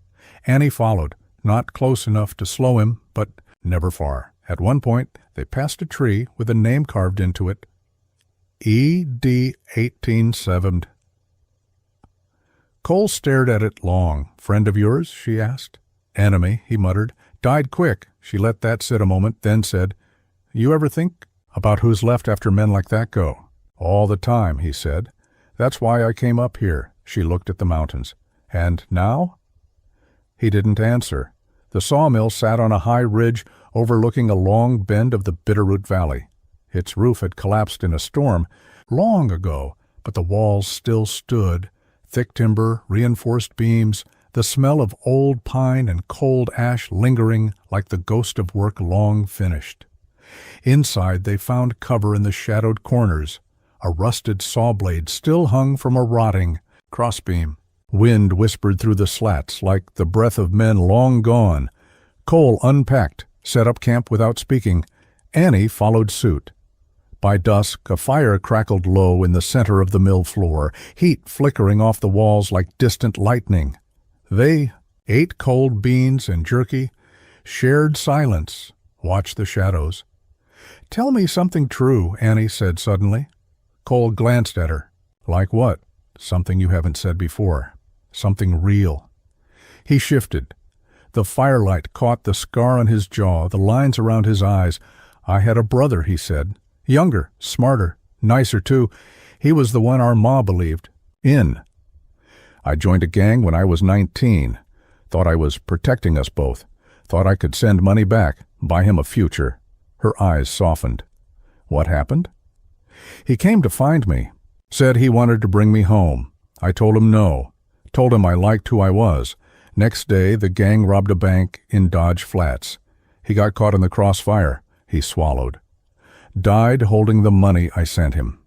Speaker 1: Annie followed, not close enough to slow him, but never far. At one point, they passed a tree with a name carved into it. E.D. 1870. Cole stared at it long. Friend of yours? She asked. Enemy, he muttered. Died quick. She let that sit a moment, then said, You ever think about who's left after men like that go? All the time, he said. That's why I came up here. She looked at the mountains. And now? He didn't answer. The sawmill sat on a high ridge overlooking a long bend of the Bitterroot Valley. Its roof had collapsed in a storm long ago, but the walls still stood, thick timber, reinforced beams, the smell of old pine and cold ash lingering like the ghost of work long finished. Inside they found cover in the shadowed corners. A rusted saw blade still hung from a rotting crossbeam. Wind whispered through the slats like the breath of men long gone. Cole unpacked, set up camp without speaking. Annie followed suit. By dusk, a fire crackled low in the center of the mill floor, heat flickering off the walls like distant lightning. They ate cold beans and jerky, shared silence, watched the shadows. Tell me something true, Annie said suddenly. Cole glanced at her. Like what? Something you haven't said before. Something real. He shifted. The firelight caught the scar on his jaw, the lines around his eyes. I had a brother, he said. Younger, smarter, nicer too. He was the one our ma believed in. I joined a gang when I was 19. Thought I was protecting us both. Thought I could send money back, buy him a future. Her eyes softened. What happened? He came to find me. Said he wanted to bring me home. I told him no. Told him I liked who I was. Next day, the gang robbed a bank in Dodge Flats. He got caught in the crossfire. He swallowed. Died holding the money I sent him.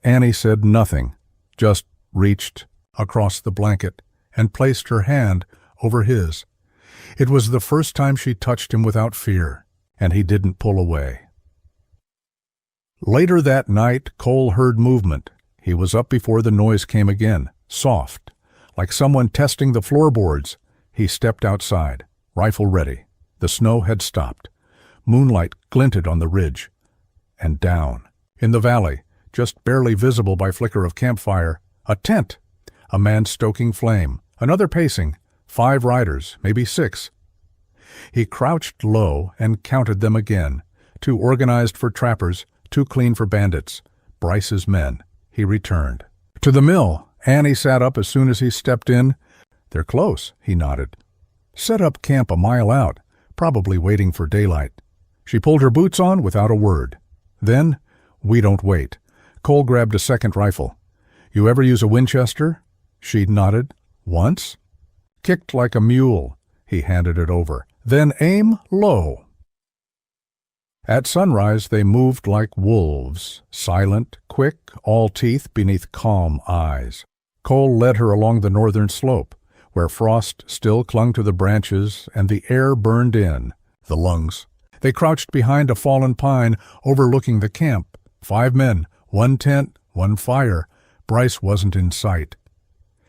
Speaker 1: Annie said nothing, just reached across the blanket and placed her hand over his. It was the first time she touched him without fear, and he didn't pull away. Later that night, Cole heard movement. He was up before the noise came again, soft, like someone testing the floorboards. He stepped outside, rifle ready. The snow had stopped. Moonlight glinted on the ridge. And down, in the valley, just barely visible by flicker of campfire, a tent, a man stoking flame, another pacing, 5 riders, maybe 6. He crouched low and counted them again, 2 organized for trappers, 2 clean for bandits, Bryce's men. He returned. To the mill. Annie sat up as soon as he stepped in. They're close, he nodded. Set up camp a mile out, probably waiting for daylight. She pulled her boots on without a word. Then, we don't wait. Cole grabbed a second rifle. You ever use a Winchester? She nodded. Once? Kicked like a mule. He handed it over. Then aim low. At sunrise they moved like wolves, silent, quick, all teeth beneath calm eyes. Cole led her along the northern slope, where frost still clung to the branches and the air burned in, the lungs. They crouched behind a fallen pine overlooking the camp. 5 men, 1 tent, 1 fire. Bryce wasn't in sight.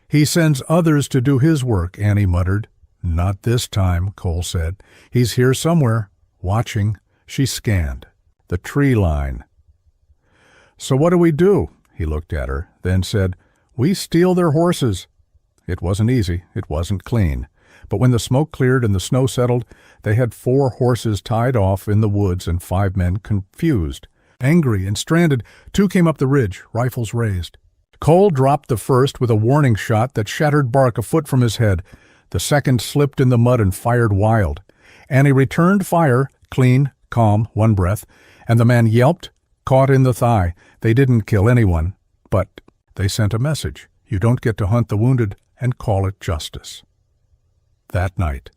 Speaker 1: He sends others to do his work, Annie muttered. Not this time, Cole said. He's here somewhere, watching. She scanned. The tree line. So what do we do? He looked at her, then said, We steal their horses. It wasn't easy. It wasn't clean. But when the smoke cleared and the snow settled, they had 4 horses tied off in the woods and 5 men confused. Angry and stranded, 2 came up the ridge, rifles raised. Cole dropped the first with a warning shot that shattered bark a foot from his head. The second slipped in the mud and fired wild. Annie returned fire, Clean, calm, one breath, and the man yelped, caught in the thigh. They didn't kill anyone, but they sent a message. You don't get to hunt the wounded and call it justice. That night,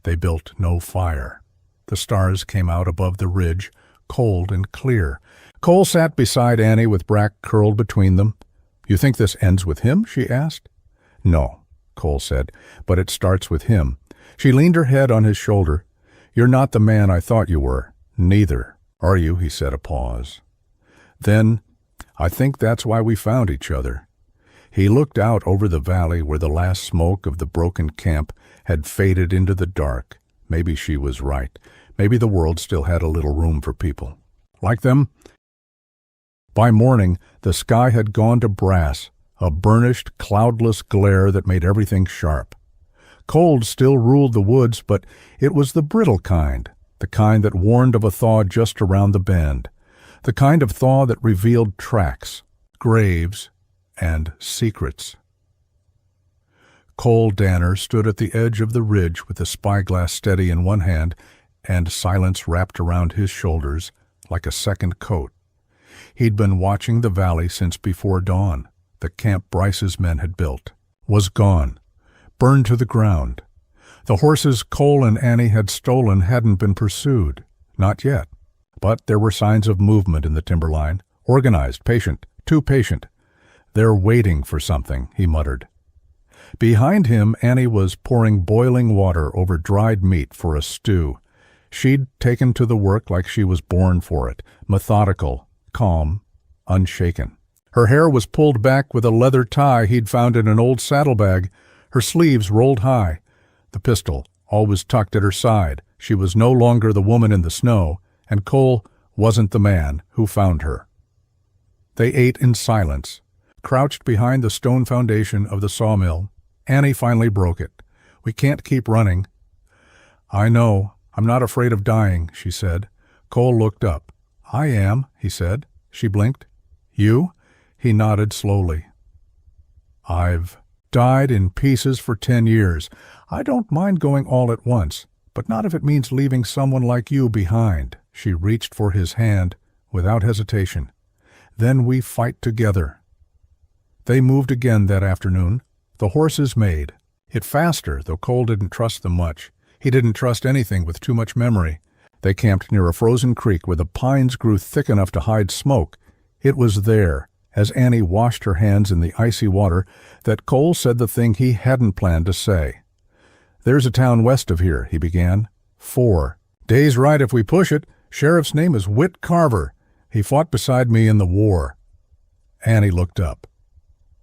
Speaker 1: they built no fire. The stars came out above the ridge, cold and clear. Cole sat beside Annie with Brack curled between them. You think this ends with him? She asked. No, Cole said, but it starts with him. She leaned her head on his shoulder. You're not the man I thought you were. Neither are you, he said, a pause. Then, I think that's why we found each other. He looked out over the valley where the last smoke of the broken camp had faded into the dark. Maybe she was right. Maybe the world still had a little room for people like them. By morning, the sky had gone to brass, a burnished, cloudless glare that made everything sharp. Cold still ruled the woods, but it was the brittle kind, the kind that warned of a thaw just around the bend, the kind of thaw that revealed tracks, graves, and secrets. Cole Danner stood at the edge of the ridge with the spyglass steady in one hand and silence wrapped around his shoulders like a second coat. He'd been watching the valley since before dawn. The camp Bryce's men had built was gone, burned to the ground. The horses Cole and Annie had stolen hadn't been pursued, not yet. But there were signs of movement in the timberline, organized, patient, too patient. They're waiting for something, he muttered. Behind him, Annie was pouring boiling water over dried meat for a stew. She'd taken to the work like she was born for it, methodical, calm, unshaken. Her hair was pulled back with a leather tie he'd found in an old saddlebag. Her sleeves rolled high. The pistol, always tucked at her side. She was no longer the woman in the snow, and Cole wasn't the man who found her. They ate in silence, crouched behind the stone foundation of the sawmill. Annie finally broke it. We can't keep running. I know. I'm not afraid of dying, she said. Cole looked up. I am, he said. She blinked. You? He nodded slowly. I've died in pieces for 10 years. I don't mind going all at once, but not if it means leaving someone like you behind. She reached for his hand without hesitation. Then we fight together. They moved again that afternoon. The horses made it faster, though Cole didn't trust them much. He didn't trust anything with too much memory. They camped near a frozen creek where the pines grew thick enough to hide smoke. It was there, as Annie washed her hands in the icy water, that Cole said the thing he hadn't planned to say. There's a town west of here, he began. 4 days right if we push it. Sheriff's name is Whit Carver. He fought beside me in the war. Annie looked up.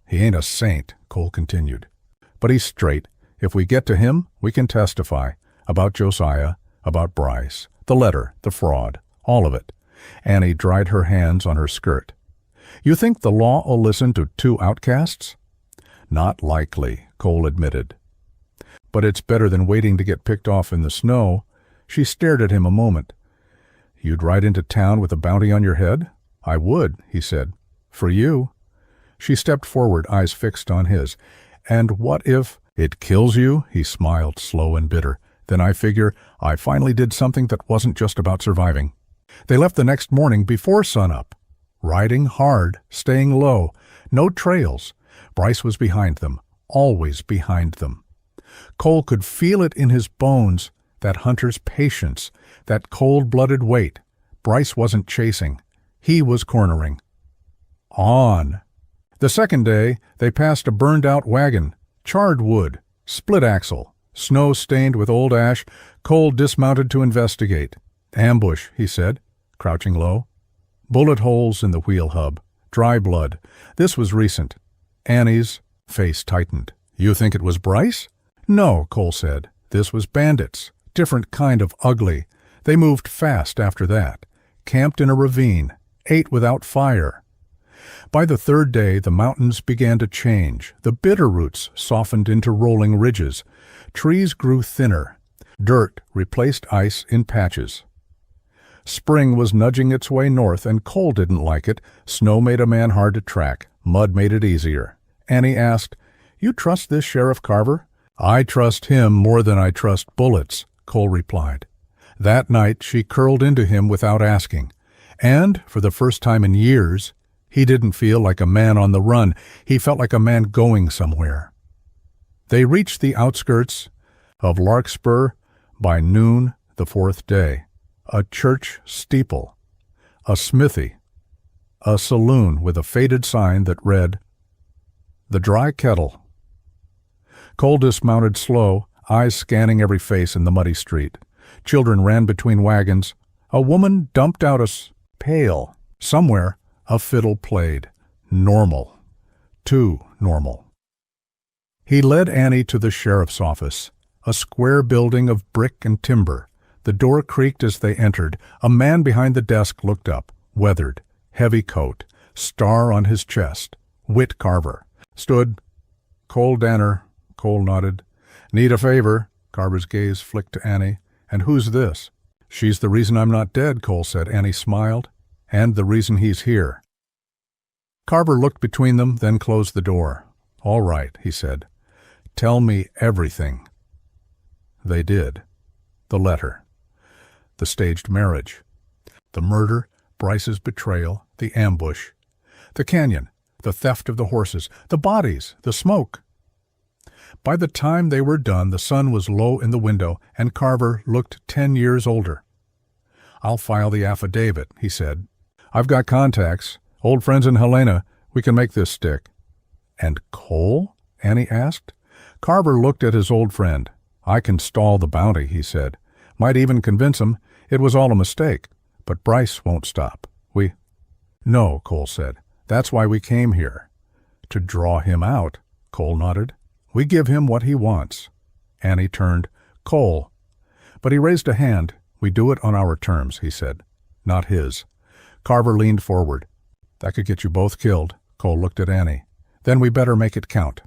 Speaker 1: He ain't a saint, Cole continued. But he's straight. If we get to him, we can testify. About Josiah, about Bryce, the letter, the fraud, all of it. Annie dried her hands on her skirt. You think the law will listen to 2 outcasts? Not likely, Cole admitted. But it's better than waiting to get picked off in the snow. She stared at him a moment. You'd ride into town with a bounty on your head? I would, he said. For you. She stepped forward, eyes fixed on his. And what if it kills you? He smiled, slow and bitter. Then I figure I finally did something that wasn't just about surviving. They left the next morning before sunup. Riding hard, staying low, no trails. Bryce was behind them, always behind them. Cole could feel it in his bones, that hunter's patience, that cold-blooded wait. Bryce wasn't chasing. He was cornering. On. The second day, they passed a burned-out wagon, charred wood, split axle, snow stained with old ash. Cole dismounted to investigate. Ambush, he said, crouching low. Bullet holes in the wheel hub. Dry blood. This was recent. Annie's face tightened. You think it was Bryce? No, Cole said. This was bandits. Different kind of ugly. They moved fast after that. Camped in a ravine. Ate without fire. By the third day, the mountains began to change. The bitter roots softened into rolling ridges. Trees grew thinner. Dirt replaced ice in patches. Spring was nudging its way north, and Cole didn't like it. Snow made a man hard to track. Mud made it easier. Annie asked, You trust this Sheriff Carver? I trust him more than I trust bullets, Cole replied. That night she curled into him without asking, and, for the first time in years, he didn't feel like a man on the run. He felt like a man going somewhere. They reached the outskirts of Larkspur by noon the fourth day. A church steeple, a smithy, a saloon with a faded sign that read, "The Dry Kettle." Cole dismounted slow, eyes scanning every face in the muddy street. Children ran between wagons. A woman dumped out a pail. Somewhere, a fiddle played. Normal. Too normal. He led Annie to the sheriff's office, a square building of brick and timber. The door creaked as they entered. A man behind the desk looked up, weathered, heavy coat, star on his chest. Whit Carver. Stood. "Cole Danner." Cole nodded. "Need a favor." Carver's gaze flicked to Annie. "And who's this?" "She's the reason I'm not dead," Cole said. Annie smiled. "And the reason he's here." Carver looked between them, then closed the door. "All right," he said. "Tell me everything." They did. The letter. The staged marriage. The murder, Bryce's betrayal, the ambush. The canyon, the theft of the horses, the bodies, the smoke. By the time they were done, the sun was low in the window, and Carver looked 10 years older. "I'll file the affidavit," he said. "I've got contacts, old friends in Helena. We can make this stick." "And Cole?" Annie asked. Carver looked at his old friend. "I can stall the bounty," he said. "Might even convince him it was all a mistake. But Bryce won't stop. We—" "No," Cole said. "That's why we came here." "To draw him out," Cole nodded. "We give him what he wants." Annie turned. "Cole." But he raised a hand. "We do it on our terms," he said. "Not his." Carver leaned forward. "That could get you both killed." Cole looked at Annie. "Then we better make it count."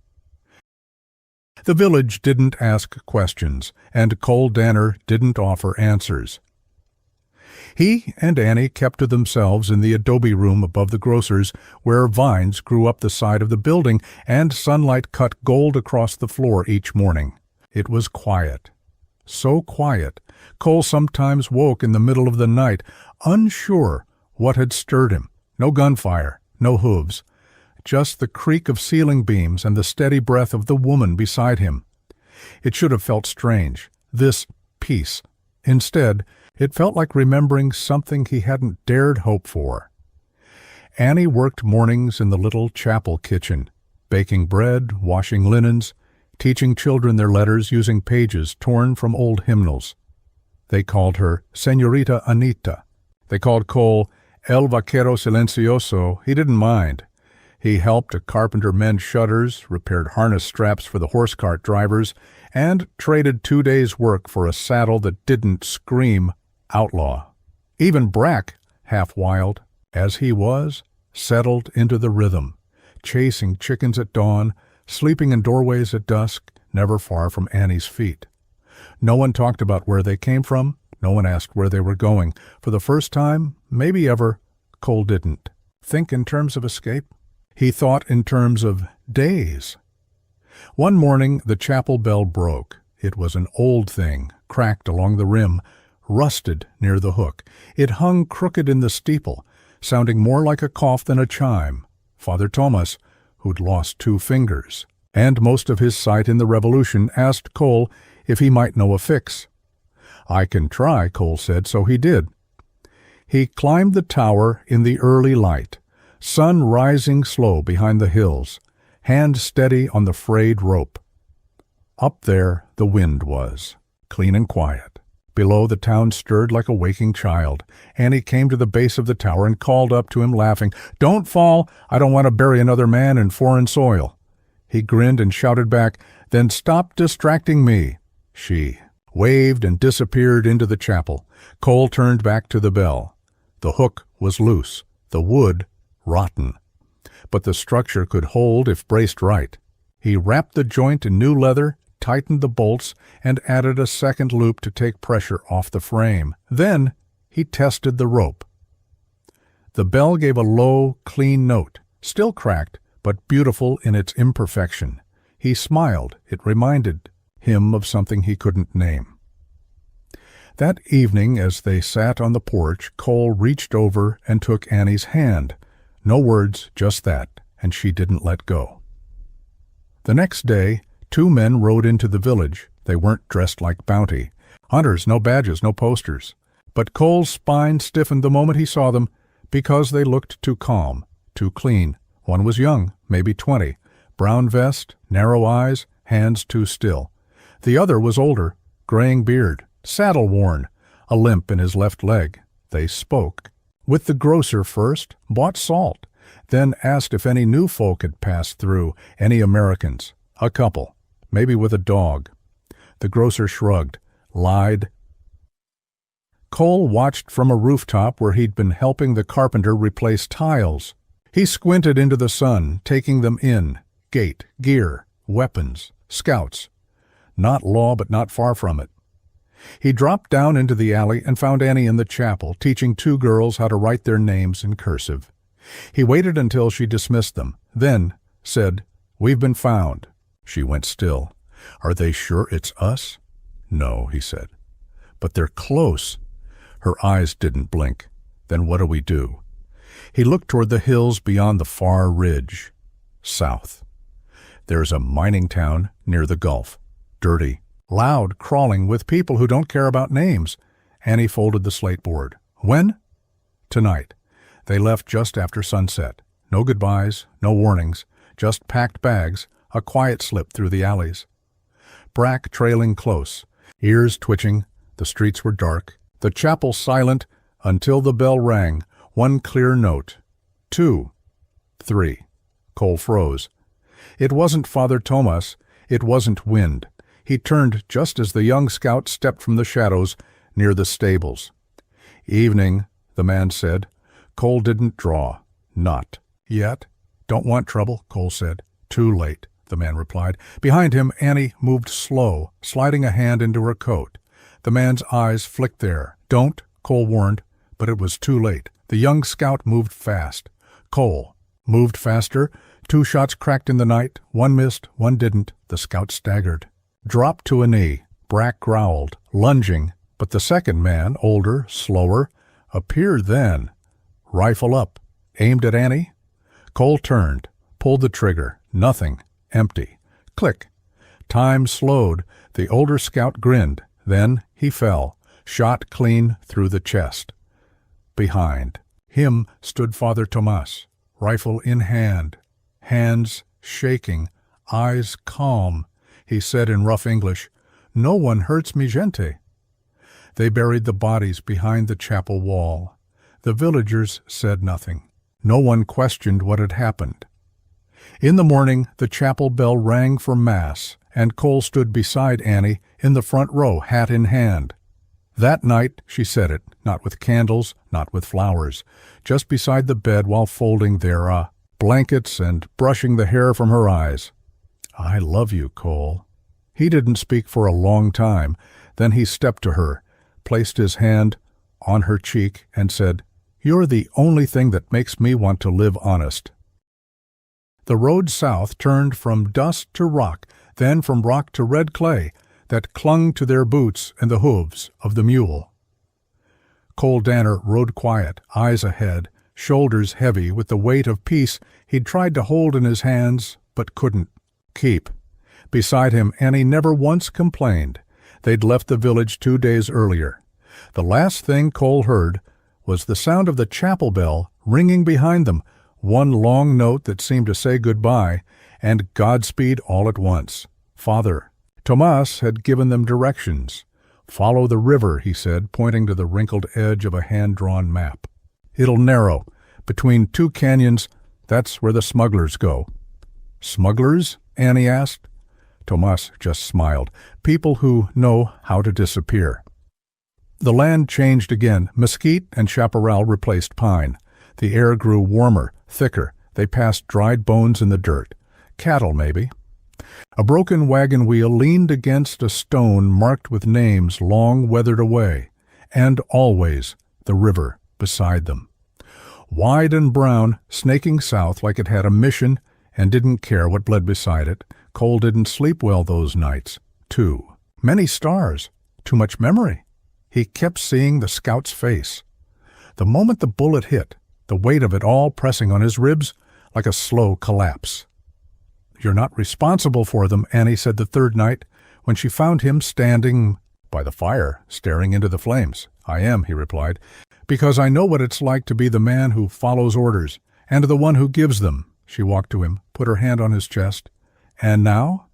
Speaker 1: The village didn't ask questions, and Cole Danner didn't offer answers. He and Annie kept to themselves in the adobe room above the grocer's, where vines grew up the side of the building and sunlight cut gold across the floor each morning. It was quiet. So quiet, Cole sometimes woke in the middle of the night, unsure what had stirred him. No gunfire, no hooves. Just the creak of ceiling beams and the steady breath of the woman beside him. It should have felt strange, this peace. Instead, it felt like remembering something he hadn't dared hope for. Annie worked mornings in the little chapel kitchen, baking bread, washing linens, teaching children their letters using pages torn from old hymnals. They called her Señorita Anita. They called Cole El Vaquero Silencioso. He didn't mind. He helped a carpenter mend shutters, repaired harness straps for the horse cart drivers, and traded 2 days' work for a saddle that didn't scream outlaw. Even Brack, half wild as he was, settled into the rhythm, chasing chickens at dawn, sleeping in doorways at dusk, never far from Annie's feet. No one talked about where they came from. No one asked where they were going. For the first time, maybe ever, Cole didn't think in terms of escape. He thought in terms of days. One morning, the chapel bell broke. It was an old thing, cracked along the rim, rusted near the hook. It hung crooked in the steeple, sounding more like a cough than a chime. Father Thomas, who'd lost 2 fingers, and most of his sight in the Revolution, asked Cole if he might know a fix. "I can try," Cole said, so he did. He climbed the tower in the early light, sun rising slow behind the hills, hand steady on the frayed rope. Up there the wind was, clean and quiet. Below, the town stirred like a waking child. Annie came to the base of the tower and called up to him, laughing, "Don't fall! I don't want to bury another man in foreign soil." He grinned and shouted back, "Then stop distracting me." She waved and disappeared into the chapel. Cole turned back to the bell. The hook was loose, the wood rotten. But the structure could hold if braced right. He wrapped the joint in new leather, tightened the bolts, and added a second loop to take pressure off the frame. Then he tested the rope. The bell gave a low, clean note, still cracked, but beautiful in its imperfection. He smiled. It reminded him of something he couldn't name. That evening, as they sat on the porch, Cole reached over and took Annie's hand. No words, just that, and she didn't let go. The next day, 2 men rode into the village. They weren't dressed like bounty. Hunters, no badges, no posters. But Cole's spine stiffened the moment he saw them because they looked too calm, too clean. One was young, maybe 20, brown vest, narrow eyes, hands too still. The other was older, graying beard, saddle-worn, a limp in his left leg. They spoke. With the grocer first, bought salt, then asked if any new folk had passed through, any Americans. A couple, maybe with a dog. The grocer shrugged, lied. Cole watched from a rooftop where he'd been helping the carpenter replace tiles. He squinted into the sun, taking them in. Gate, gear, weapons, scouts. Not law, but not far from it. He dropped down into the alley and found Annie in the chapel, teaching 2 girls how to write their names in cursive. He waited until she dismissed them, then said, "We've been found." She went still. "Are they sure it's us?" "No," he said. "But they're close." Her eyes didn't blink. "Then what do we do?" He looked toward the hills beyond the far ridge. South. There's a mining town near the Gulf. Dirty, loud, crawling, with people who don't care about names. Annie folded the slate board. "When?" "Tonight." They left just after sunset. No goodbyes, no warnings, just packed bags, a quiet slip through the alleys. Brack trailing close, ears twitching. The streets were dark, the chapel silent until the bell rang, one clear note. 2. 3. Cole froze. It wasn't Father Tomas. It wasn't wind. He turned just as the young scout stepped from the shadows near the stables. "Evening," the man said. Cole didn't draw. "Not yet." "Don't want trouble," Cole said. "Too late," the man replied. Behind him, Annie moved slow, sliding a hand into her coat. The man's eyes flicked there. "Don't," Cole warned, but it was too late. The young scout moved fast. Cole moved faster. 2 shots cracked in the night. One missed, one didn't. The scout staggered. Dropped to a knee. Brack growled, lunging, but the second man, older, slower, appeared then. Rifle up. Aimed at Annie. Cole turned, pulled the trigger. Nothing. Empty. Click. Time slowed. The older scout grinned. Then he fell, shot clean through the chest. Behind him stood Father Tomas, rifle in hand, hands shaking, eyes calm. He said in rough English, "No one hurts mi gente." They buried the bodies behind the chapel wall. The villagers said nothing. No one questioned what had happened. In the morning, the chapel bell rang for Mass, and Cole stood beside Annie in the front row, hat in hand. That night she said it, not with candles, not with flowers, just beside the bed while folding their blankets and brushing the hair from her eyes. "I love you, Cole." He didn't speak for a long time. Then he stepped to her, placed his hand on her cheek, and said, "You're the only thing that makes me want to live honest." The road south turned from dust to rock, then from rock to red clay that clung to their boots and the hooves of the mule. Cole Danner rode quiet, eyes ahead, shoulders heavy with the weight of peace he'd tried to hold in his hands but couldn't keep. Beside him, Annie never once complained. They'd left the village 2 days earlier. The last thing Cole heard was the sound of the chapel bell ringing behind them, one long note that seemed to say goodbye, and Godspeed all at once. Father Tomas had given them directions. "Follow the river," he said, pointing to the wrinkled edge of a hand-drawn map. "It'll narrow. Between 2 canyons, that's where the smugglers go." "Smugglers?" Annie asked. Tomas just smiled. "People who know how to disappear." The land changed again. Mesquite and chaparral replaced pine. The air grew warmer, thicker. They passed dried bones in the dirt. Cattle, maybe. A broken wagon wheel leaned against a stone marked with names long weathered away, and always the river beside them. Wide and brown, snaking south like it had a mission and didn't care what bled beside it. Cole didn't sleep well those nights. Too many stars. Too much memory. He kept seeing the scout's face. The moment the bullet hit, the weight of it all pressing on his ribs like a slow collapse. "You're not responsible for them," Annie said the third night, when she found him standing by the fire, staring into the flames. "I am," he replied, "because I know what it's like to be the man who follows orders, and the one who gives them." She walked to him, put her hand on his chest. "And now?"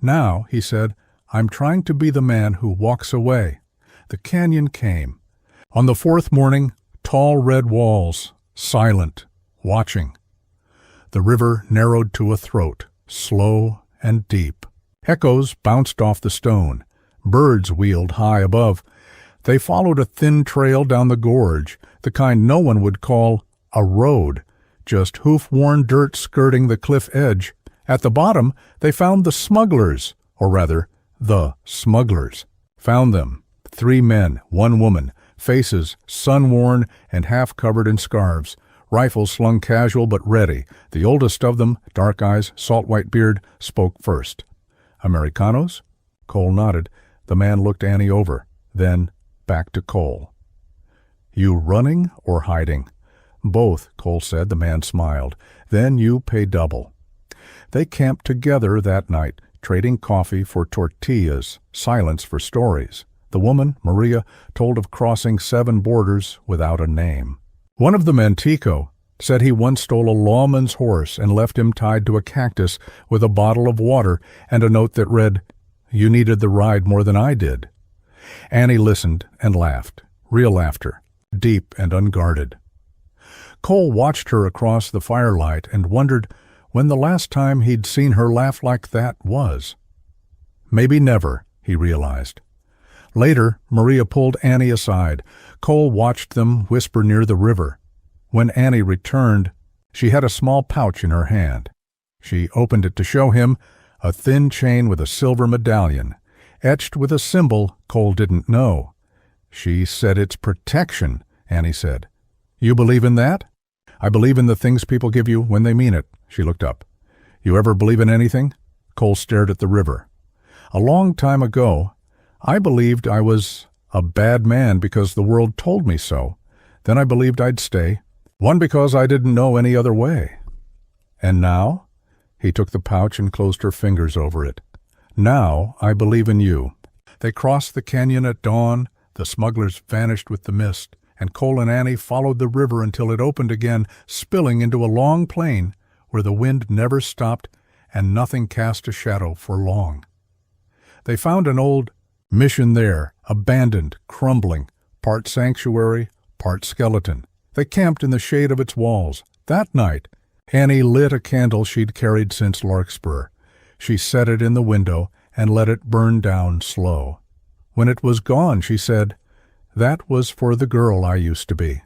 Speaker 1: "Now," he said, "I'm trying to be the man who walks away." The canyon came. On the fourth morning, tall red walls, silent, watching. The river narrowed to a throat, slow and deep. Echoes bounced off the stone. Birds wheeled high above. They followed a thin trail down the gorge, the kind no one would call a road, just hoof-worn dirt skirting the cliff edge. At the bottom, they found the smugglers, or rather, the smugglers. Found them, 3 men, 1 woman, faces sun-worn and half-covered in scarves, rifles slung casual but ready. The oldest of them, dark eyes, salt-white beard, spoke first. "Americanos?" Cole nodded. The man looked Annie over, then back to Cole. "You running or hiding?" "Both," Cole said. The man smiled. "Then you pay double." They camped together that night, trading coffee for tortillas, silence for stories. The woman, Maria, told of crossing 7 borders without a name. One of the men, Tico, said he once stole a lawman's horse and left him tied to a cactus with a bottle of water and a note that read, "You needed the ride more than I did." Annie listened and laughed, real laughter, deep and unguarded. Cole watched her across the firelight and wondered when the last time he'd seen her laugh like that was. Maybe never, he realized. Later, Maria pulled Annie aside. Cole watched them whisper near the river. When Annie returned, she had a small pouch in her hand. She opened it to show him a thin chain with a silver medallion, etched with a symbol Cole didn't know. "She said it's protection," Annie said. "You believe in that?" "I believe in the things people give you when they mean it." She looked up. "You ever believe in anything?" Cole stared at the river. "A long time ago, I believed I was a bad man because the world told me so. Then I believed I'd stay. One, because I didn't know any other way." "And now?" He took the pouch and closed her fingers over it. "Now I believe in you." They crossed the canyon at dawn. The smugglers vanished with the mist, and Cole and Annie followed the river until it opened again, spilling into a long plain where the wind never stopped and nothing cast a shadow for long. They found an old mission there, abandoned, crumbling, part sanctuary, part skeleton. They camped in the shade of its walls. That night, Annie lit a candle she'd carried since Larkspur. She set it in the window and let it burn down slow. When it was gone, she said, "That was for the girl I used to be."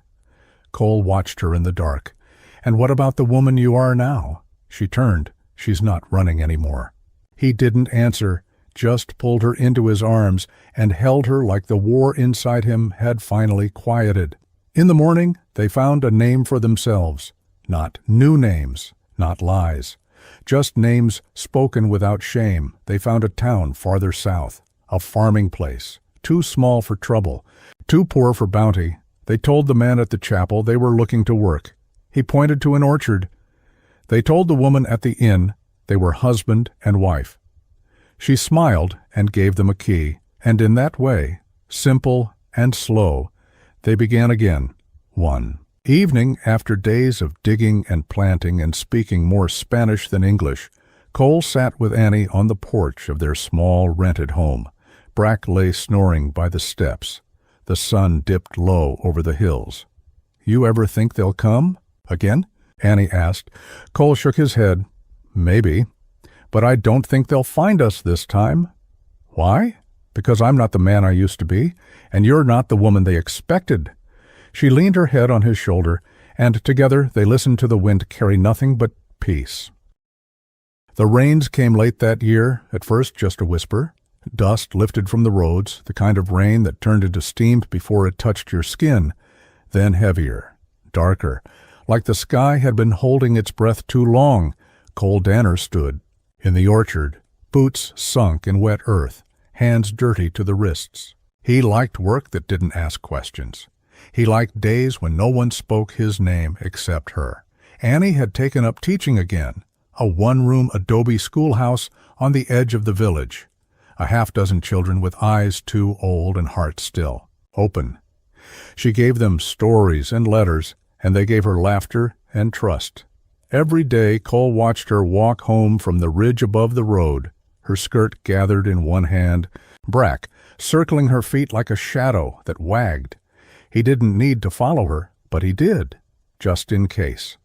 Speaker 1: Cole watched her in the dark. "And what about the woman you are now?" She turned. "She's not running anymore." He didn't answer, just pulled her into his arms and held her like the war inside him had finally quieted. In the morning, they found a name for themselves. Not new names, not lies. Just names spoken without shame. They found a town farther south, a farming place, too small for trouble, too poor for bounty. They told the man at the chapel they were looking to work. He pointed to an orchard. They told the woman at the inn they were husband and wife. She smiled and gave them a key, and in that way, simple and slow, they began again, one. Evening, after days of digging and planting and speaking more Spanish than English, Cole sat with Annie on the porch of their small rented home. Brack lay snoring by the steps. The sun dipped low over the hills. "You ever think they'll come again?" Annie asked. Cole shook his head. "Maybe. But I don't think they'll find us this time." "Why?" "Because I'm not the man I used to be, and you're not the woman they expected." She leaned her head on his shoulder, and together they listened to the wind carry nothing but peace. The rains came late that year, at first just a whisper. Dust lifted from the roads, the kind of rain that turned into steam before it touched your skin, then heavier, darker, like the sky had been holding its breath too long. Cole Danner stood in the orchard, boots sunk in wet earth, hands dirty to the wrists. He liked work that didn't ask questions. He liked days when no one spoke his name except her. Annie had taken up teaching again, a one-room adobe schoolhouse on the edge of the village. A half-dozen children with eyes too old and hearts still open. She gave them stories and letters, and they gave her laughter and trust. Every day Cole watched her walk home from the ridge above the road, her skirt gathered in one hand, Brack circling her feet like a shadow that wagged. He didn't need to follow her, but he did, just in case.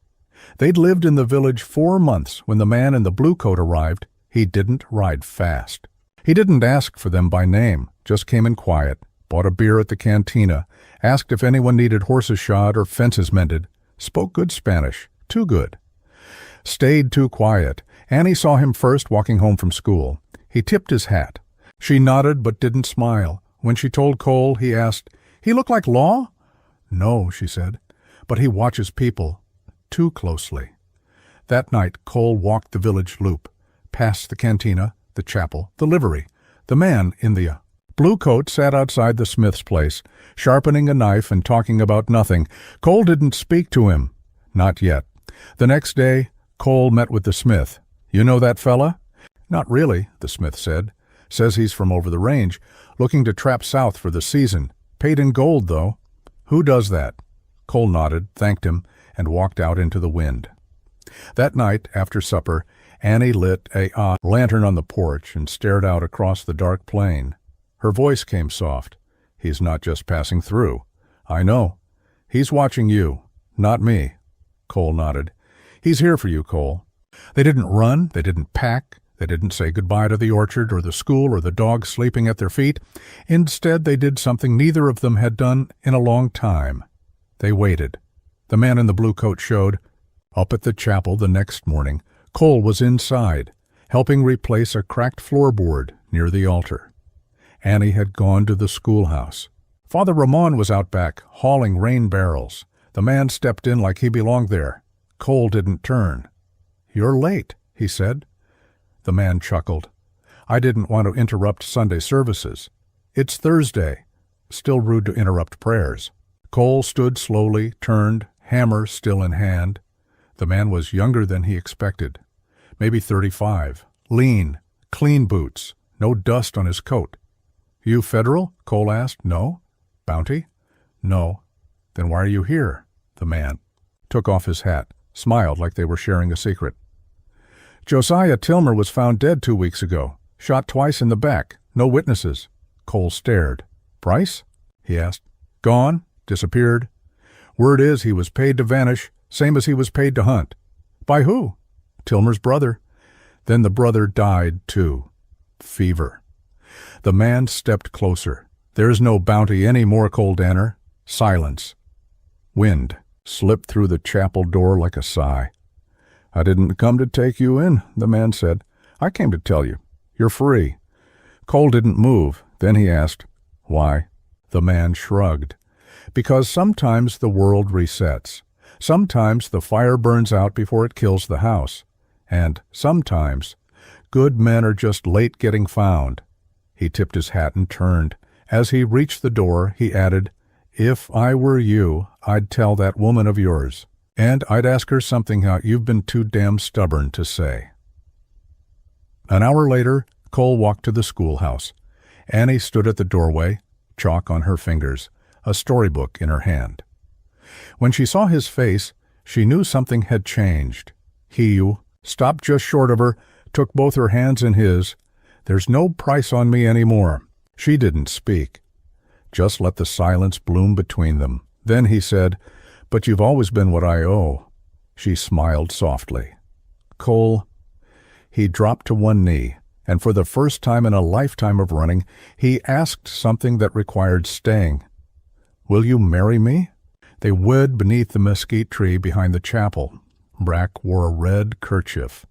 Speaker 1: They'd lived in the village 4 months when the man in the blue coat arrived. He didn't ride fast. He didn't ask for them by name, just came in quiet, bought a beer at the cantina, asked if anyone needed horses shod or fences mended, spoke good Spanish, too good. Stayed too quiet. Annie saw him first walking home from school. He tipped his hat. She nodded but didn't smile. When she told Cole, he asked, "He look like Law?" "No," she said, "but he watches people too closely." That night Cole walked the village loop, past the cantina, the chapel, the livery. The man in the blue coat sat outside the smith's place, sharpening a knife and talking about nothing. Cole didn't speak to him. Not yet. The next day, Cole met with the smith. "You know that fella?" "Not really," the smith said. "Says he's from over the range, looking to trap south for the season. Paid in gold, though." "Who does that?" Cole nodded, thanked him, and walked out into the wind. That night, after supper, Annie lit a lantern on the porch and stared out across the dark plain. Her voice came soft. "He's not just passing through." "I know. He's watching you, not me." Cole nodded. "He's here for you, Cole." They didn't run, they didn't pack, they didn't say goodbye to the orchard or the school or the dog sleeping at their feet. Instead, they did something neither of them had done in a long time. They waited. The man in the blue coat showed. Up at the chapel the next morning, Cole was inside, helping replace a cracked floorboard near the altar. Annie had gone to the schoolhouse. Father Ramon was out back, hauling rain barrels. The man stepped in like he belonged there. Cole didn't turn. "You're late," he said. The man chuckled. "I didn't want to interrupt Sunday services. It's Thursday." Still rude to interrupt prayers. Cole stood slowly, turned, hammer still in hand. The man was younger than he expected. Maybe 35. Lean, clean boots, no dust on his coat. "You federal?" Cole asked. "No." "Bounty?" "No." "Then why are you here?" The man took off his hat, smiled like they were sharing a secret. "Josiah Tilmer was found dead 2 weeks ago, shot twice in the back, no witnesses." Cole stared. "Price?" he asked. "Gone, disappeared. Word is he was paid to vanish, same as he was paid to hunt." "By who?" "Tilmer's brother." "Then the brother died, too. Fever." The man stepped closer. "There's no bounty any more, Cole Danner." Silence. Wind slipped through the chapel door like a sigh. "I didn't come to take you in," the man said. "I came to tell you. You're free." Cole didn't move. Then he asked, "Why?" The man shrugged. "Because sometimes the world resets. Sometimes the fire burns out before it kills the house. And sometimes good men are just late getting found." He tipped his hat and turned. As he reached the door, he added, "If I were you, I'd tell that woman of yours. And I'd ask her something you've been too damn stubborn to say." An hour later, Cole walked to the schoolhouse. Annie stood at the doorway, chalk on her fingers, a storybook in her hand. When she saw his face, she knew something had changed. He stopped just short of her, took both her hands in his. "There's no price on me anymore." She didn't speak. Just let the silence bloom between them. Then he said, "But you've always been what I owe." She smiled softly. "Cole." He dropped to one knee, and for the first time in a lifetime of running, he asked something that required staying. "Will you marry me?" They would beneath the mesquite tree behind the chapel. Brack wore a red kerchief.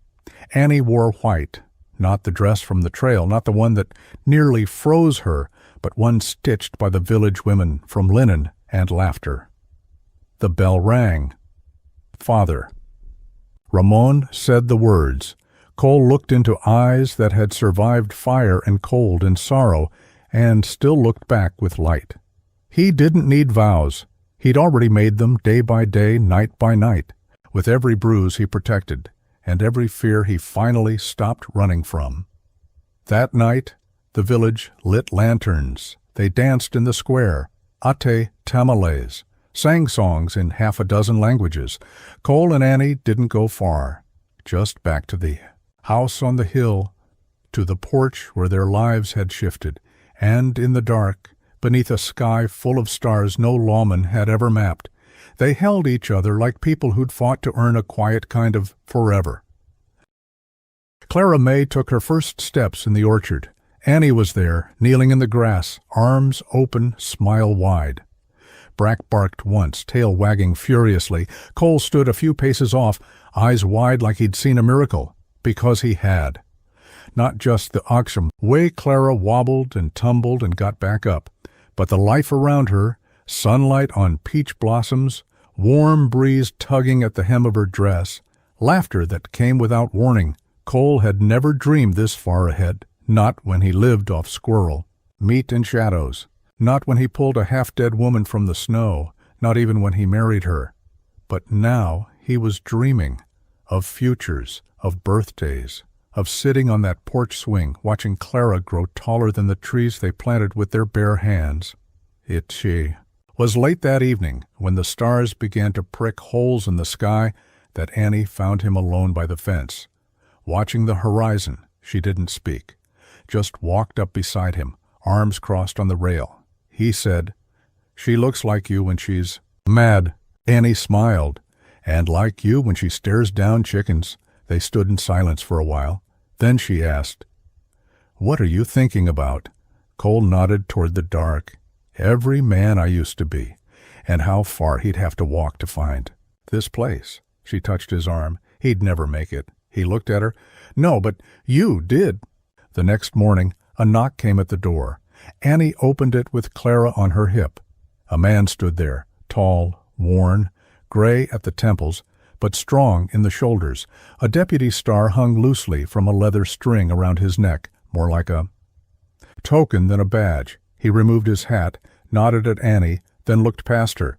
Speaker 1: Annie wore white, not the dress from the trail, not the one that nearly froze her, but one stitched by the village women from linen and laughter. The bell rang. "Father." Ramon said the words. Cole looked into eyes that had survived fire and cold and sorrow, and still looked back with light. He didn't need vows. He'd already made them day by day, night by night. With every bruise he protected, and every fear he finally stopped running from. That night, the village lit lanterns. They danced in the square, ate tamales, sang songs in half a dozen languages. Cole and Annie didn't go far, just back to the house on the hill, to the porch where their lives had shifted, and in the dark, beneath a sky full of stars no lawman had ever mapped, they held each other like people who'd fought to earn a quiet kind of forever. Clara May took her first steps in the orchard. Annie was there, kneeling in the grass, arms open, smile wide. Brack barked once, tail wagging furiously. Cole stood a few paces off, eyes wide like he'd seen a miracle, because he had. Not just the oxen. Way Clara wobbled and tumbled and got back up, but the life around her, sunlight on peach blossoms, warm breeze tugging at the hem of her dress, laughter that came without warning. Cole had never dreamed this far ahead, not when he lived off squirrel, meat and shadows, not when he pulled a half-dead woman from the snow, not even when he married her. But now he was dreaming of futures, of birthdays, of sitting on that porch swing, watching Clara grow taller than the trees they planted with their bare hands. It was late that evening, when the stars began to prick holes in the sky, that Annie found him alone by the fence. Watching the horizon, she didn't speak, just walked up beside him, arms crossed on the rail. He said, "She looks like you when she's mad." Annie smiled, "And like you when she stares down chickens." They stood in silence for a while. Then she asked, "What are you thinking about?" Cole nodded toward the dark. "Every man I used to be, and how far he'd have to walk to find this place." She touched his arm. He'd never make it. He looked at her. "No, but you did." The next morning, a knock came at the door. Annie opened it with Clara on her hip. A man stood there, tall, worn, gray at the temples, but strong in the shoulders. A deputy star hung loosely from a leather string around his neck, more like a token than a badge. He removed his hat, nodded at Annie, then looked past her.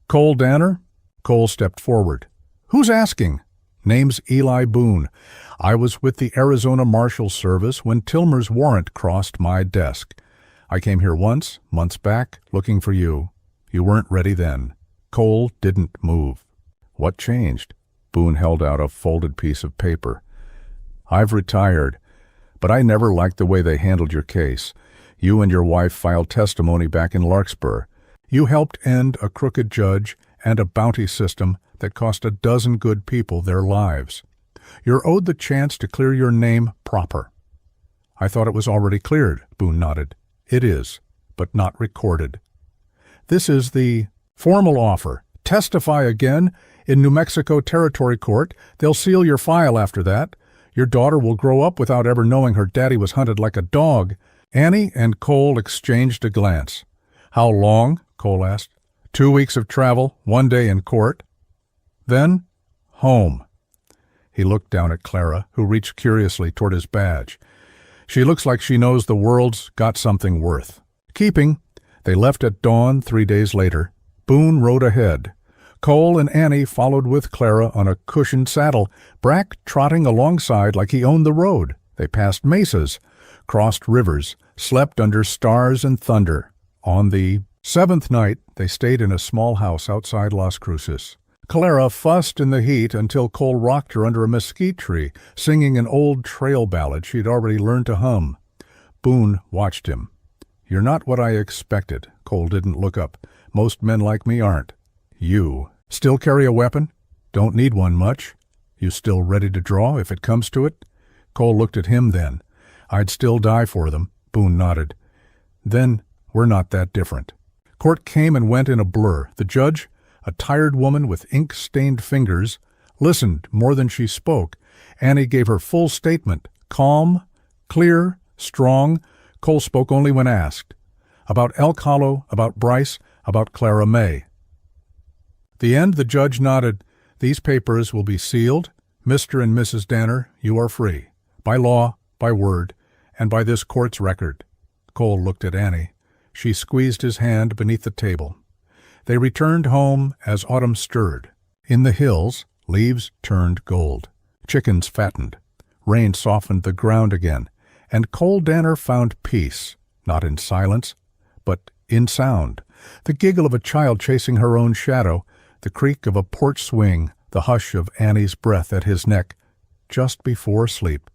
Speaker 1: "Cole Danner?" Cole stepped forward. "Who's asking?" "Name's Eli Boone. I was with the Arizona Marshal Service when Tilmer's warrant crossed my desk. I came here once, months back, looking for you. You weren't ready then." Cole didn't move. "What changed?" Boone held out a folded piece of paper. "I've retired, but I never liked the way they handled your case. You and your wife filed testimony back in Larkspur. You helped end a crooked judge and a bounty system that cost a dozen good people their lives. You're owed the chance to clear your name proper." "I thought it was already cleared," Boone nodded. "It is, but not recorded. This is the formal offer. Testify again in New Mexico Territory Court. They'll seal your file after that. Your daughter will grow up without ever knowing her daddy was hunted like a dog." Annie and Cole exchanged a glance. "How long?" Cole asked. 2 weeks of travel, 1 day in court. Then, home." He looked down at Clara, who reached curiously toward his badge. "She looks like she knows the world's got something worth keeping." They left at dawn 3 days later. Boone rode ahead. Cole and Annie followed with Clara on a cushioned saddle, Brack trotting alongside like he owned the road. They passed mesas, crossed rivers, slept under stars and thunder. On the 7th night, they stayed in a small house outside Las Cruces. Clara fussed in the heat until Cole rocked her under a mesquite tree, singing an old trail ballad she'd already learned to hum. Boone watched him. "You're not what I expected." Cole didn't look up. "Most men like me aren't." "You still carry a weapon?" "Don't need one much." "You still ready to draw if it comes to it?" Cole looked at him then. "I'd still die for them." Boone nodded. "Then we're not that different." Court came and went in a blur. The judge, a tired woman with ink-stained fingers, listened more than she spoke. Annie gave her full statement, calm, clear, strong. Cole spoke only when asked. About Elk Hollow, about Bryce, about Clara May. The end, the judge nodded. "These papers will be sealed. Mr. and Mrs. Danner, you are free. By law, by word, and by this court's record." Cole looked at Annie. She squeezed his hand beneath the table. They returned home as autumn stirred. In the hills, leaves turned gold. Chickens fattened. Rain softened the ground again, and Cole Danner found peace, not in silence, but in sound. The giggle of a child chasing her own shadow, the creak of a porch swing, the hush of Annie's breath at his neck, just before sleep.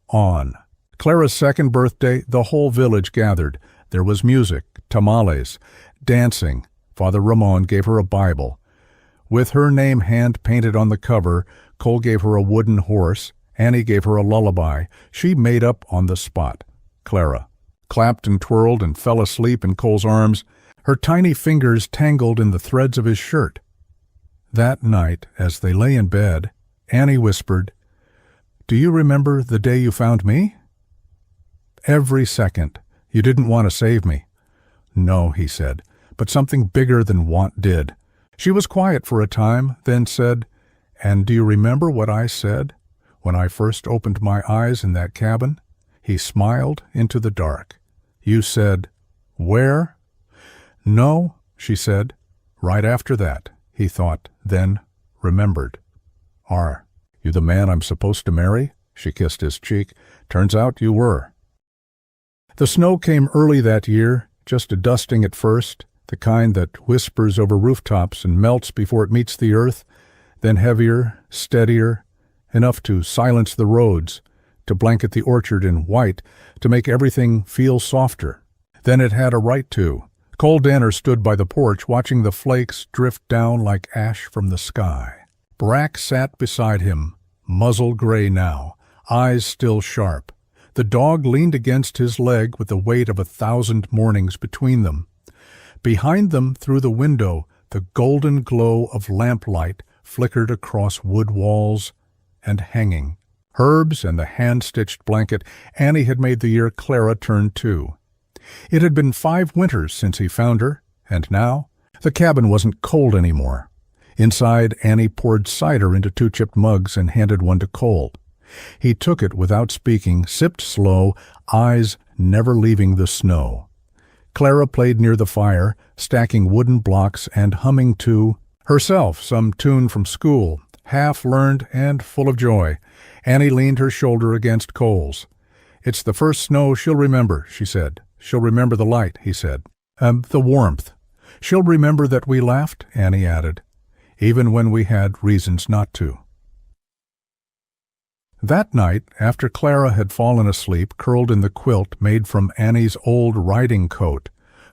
Speaker 1: On. Clara's second birthday, the whole village gathered. There was music, tamales, dancing. Father Ramon gave her a Bible. With her name hand-painted on the cover, Cole gave her a wooden horse. Annie gave her a lullaby. She made up on the spot. Clara clapped and twirled and fell asleep in Cole's arms. Her tiny fingers tangled in the threads of his shirt. That night, as they lay in bed, Annie whispered, "Do you remember the day you found me?" "Every second. You didn't want to save me." "No," he said, "but something bigger than want did." She was quiet for a time, then said, "And do you remember what I said when I first opened my eyes in that cabin?" He smiled into the dark. "You said, 'Where?'" "No," she said. Right after that, he thought, then remembered. "Are you the man I'm supposed to marry?" She kissed his cheek. "Turns out you were." The snow came early that year, just a dusting at first, the kind that whispers over rooftops and melts before it meets the earth, then heavier, steadier, enough to silence the roads, to blanket the orchard in white, to make everything feel softer. Then it had a right to. Cole Danner stood by the porch watching the flakes drift down like ash from the sky. Brack sat beside him, muzzle gray now, eyes still sharp. The dog leaned against his leg with the weight of 1,000 mornings between them. Behind them, through the window, the golden glow of lamplight flickered across wood walls and hanging. Herbs and the hand-stitched blanket Annie had made the year Clara turned 2. It had been 5 winters since he found her, and now the cabin wasn't cold anymore. Inside, Annie poured cider into 2 chipped mugs and handed one to Cole. He took it without speaking, sipped slow, eyes never leaving the snow. Clara played near the fire, stacking wooden blocks and humming to herself some tune from school, half-learned and full of joy. Annie leaned her shoulder against Cole's. "It's the first snow she'll remember," she said. "She'll remember the light," he said. The warmth. "She'll remember that we laughed," Annie added, "even when we had reasons not to." That night, after Clara had fallen asleep, curled in the quilt made from Annie's old riding coat,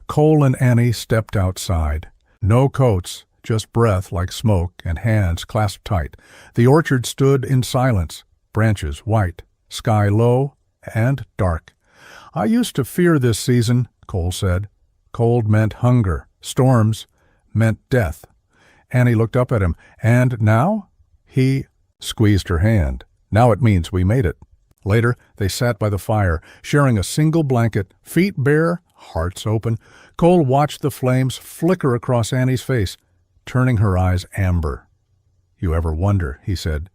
Speaker 1: Cole and Annie stepped outside. No coats, just breath like smoke and hands clasped tight. The orchard stood in silence, branches white, sky low and dark. "I used to fear this season," Cole said. Cold meant hunger. Storms meant death. Annie looked up at him. "And now?" He squeezed her hand. "Now it means we made it." Later, they sat by the fire, sharing a single blanket, feet bare, hearts open. Cole watched the flames flicker across Annie's face, turning her eyes amber. "You ever wonder," he said,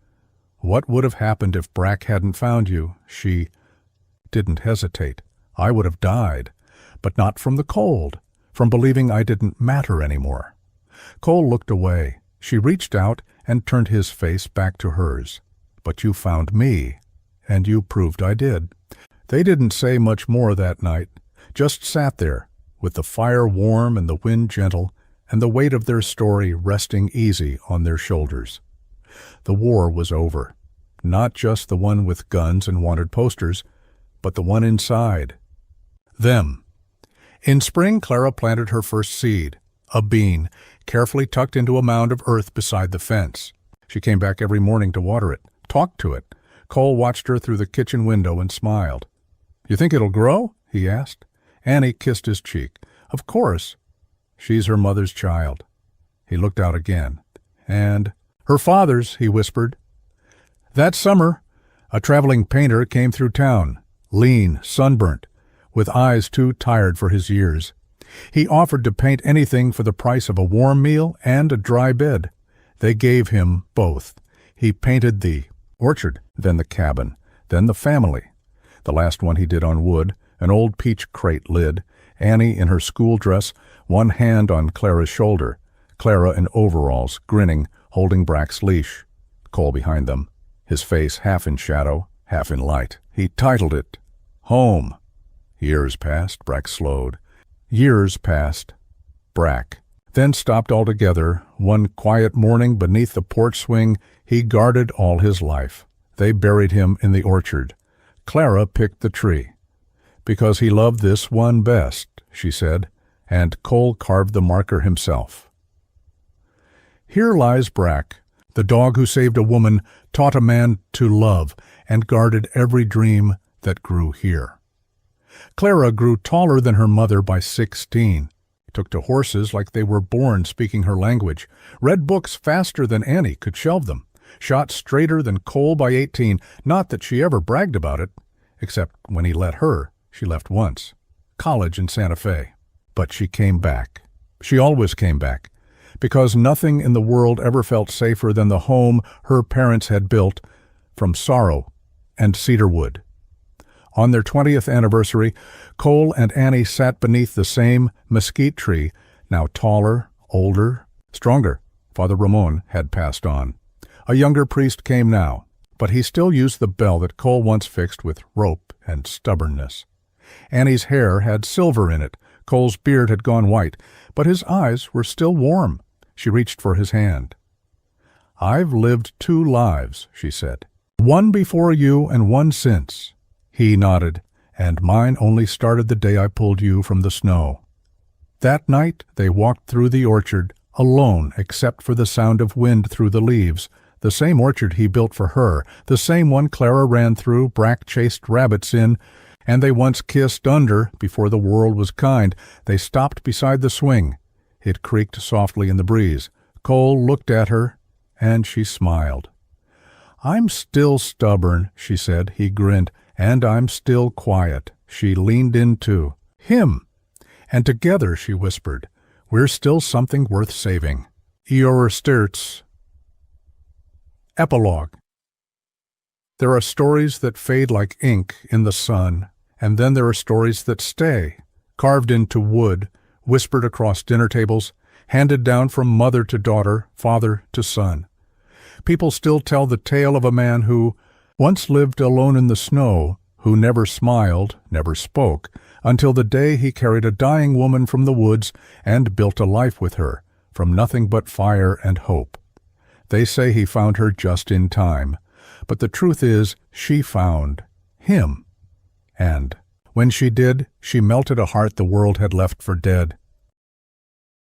Speaker 1: "what would have happened if Brack hadn't found you?" She didn't hesitate. "I would have died, but not from the cold, from believing I didn't matter anymore." Cole looked away. She reached out and turned his face back to hers. "But you found me, and you proved I did." They didn't say much more that night, just sat there, with the fire warm and the wind gentle, and the weight of their story resting easy on their shoulders. The war was over, not just the one with guns and wanted posters, but the one inside. Them. In spring, Clara planted her first seed, a bean, carefully tucked into a mound of earth beside the fence. She came back every morning to water it, talked to it. Cole watched her through the kitchen window and smiled. "You think it'll grow?" he asked. Annie kissed his cheek. "Of course. She's her mother's child." He looked out again. "And her father's," he whispered. That summer, a traveling painter came through town, lean, sunburnt, with eyes too tired for his years. He offered to paint anything for the price of a warm meal and a dry bed. They gave him both. He painted the orchard, then the cabin, then the family. The last one he did on wood, an old peach crate lid, Annie in her school dress, one hand on Clara's shoulder, Clara in overalls, grinning, holding Brack's leash. Cole behind them, his face half in shadow, half in light. He titled it, Home. Years passed, Brack slowed. Years passed, Brack. Then stopped altogether. One quiet morning beneath the porch swing, he guarded all his life. They buried him in the orchard. Clara picked the tree. Because he loved this one best, she said, and Cole carved the marker himself. Here lies Brack, the dog who saved a woman, taught a man to love, and guarded every dream that grew here. Clara grew taller than her mother by 16, took to horses like they were born speaking her language, read books faster than Annie could shelve them, shot straighter than Cole by 18, not that she ever bragged about it, except when he let her. She left once, college in Santa Fe. But she came back. She always came back, because nothing in the world ever felt safer than the home her parents had built from sorrow and cedarwood. On their 20th anniversary, Cole and Annie sat beneath the same mesquite tree, now taller, older, stronger. Father Ramon had passed on. A younger priest came now, but he still used the bell that Cole once fixed with rope and stubbornness. Annie's hair had silver in it. Cole's beard had gone white, but his eyes were still warm. She reached for his hand. "I've lived 2 lives," she said. "One before you and one since." He nodded, "And mine only started the day I pulled you from the snow." That night they walked through the orchard, alone except for the sound of wind through the leaves, the same orchard he built for her, the same one Clara ran through, Brack chased rabbits in, and they once kissed under before the world was kind. They stopped beside the swing. It creaked softly in the breeze. Cole looked at her, and she smiled. "I'm still stubborn," she said. He grinned. "And I'm still quiet." She leaned in too. "Him." And together, she whispered, "We're still something worth saving." Eorsterts. Epilogue. There are stories that fade like ink in the sun, and then there are stories that stay, carved into wood, whispered across dinner tables, handed down from mother to daughter, father to son. People still tell the tale of a man who once lived alone in the snow, who never smiled, never spoke, until the day he carried a dying woman from the woods and built a life with her, from nothing but fire and hope. They say he found her just in time, but the truth is she found him. And when she did, she melted a heart the world had left for dead.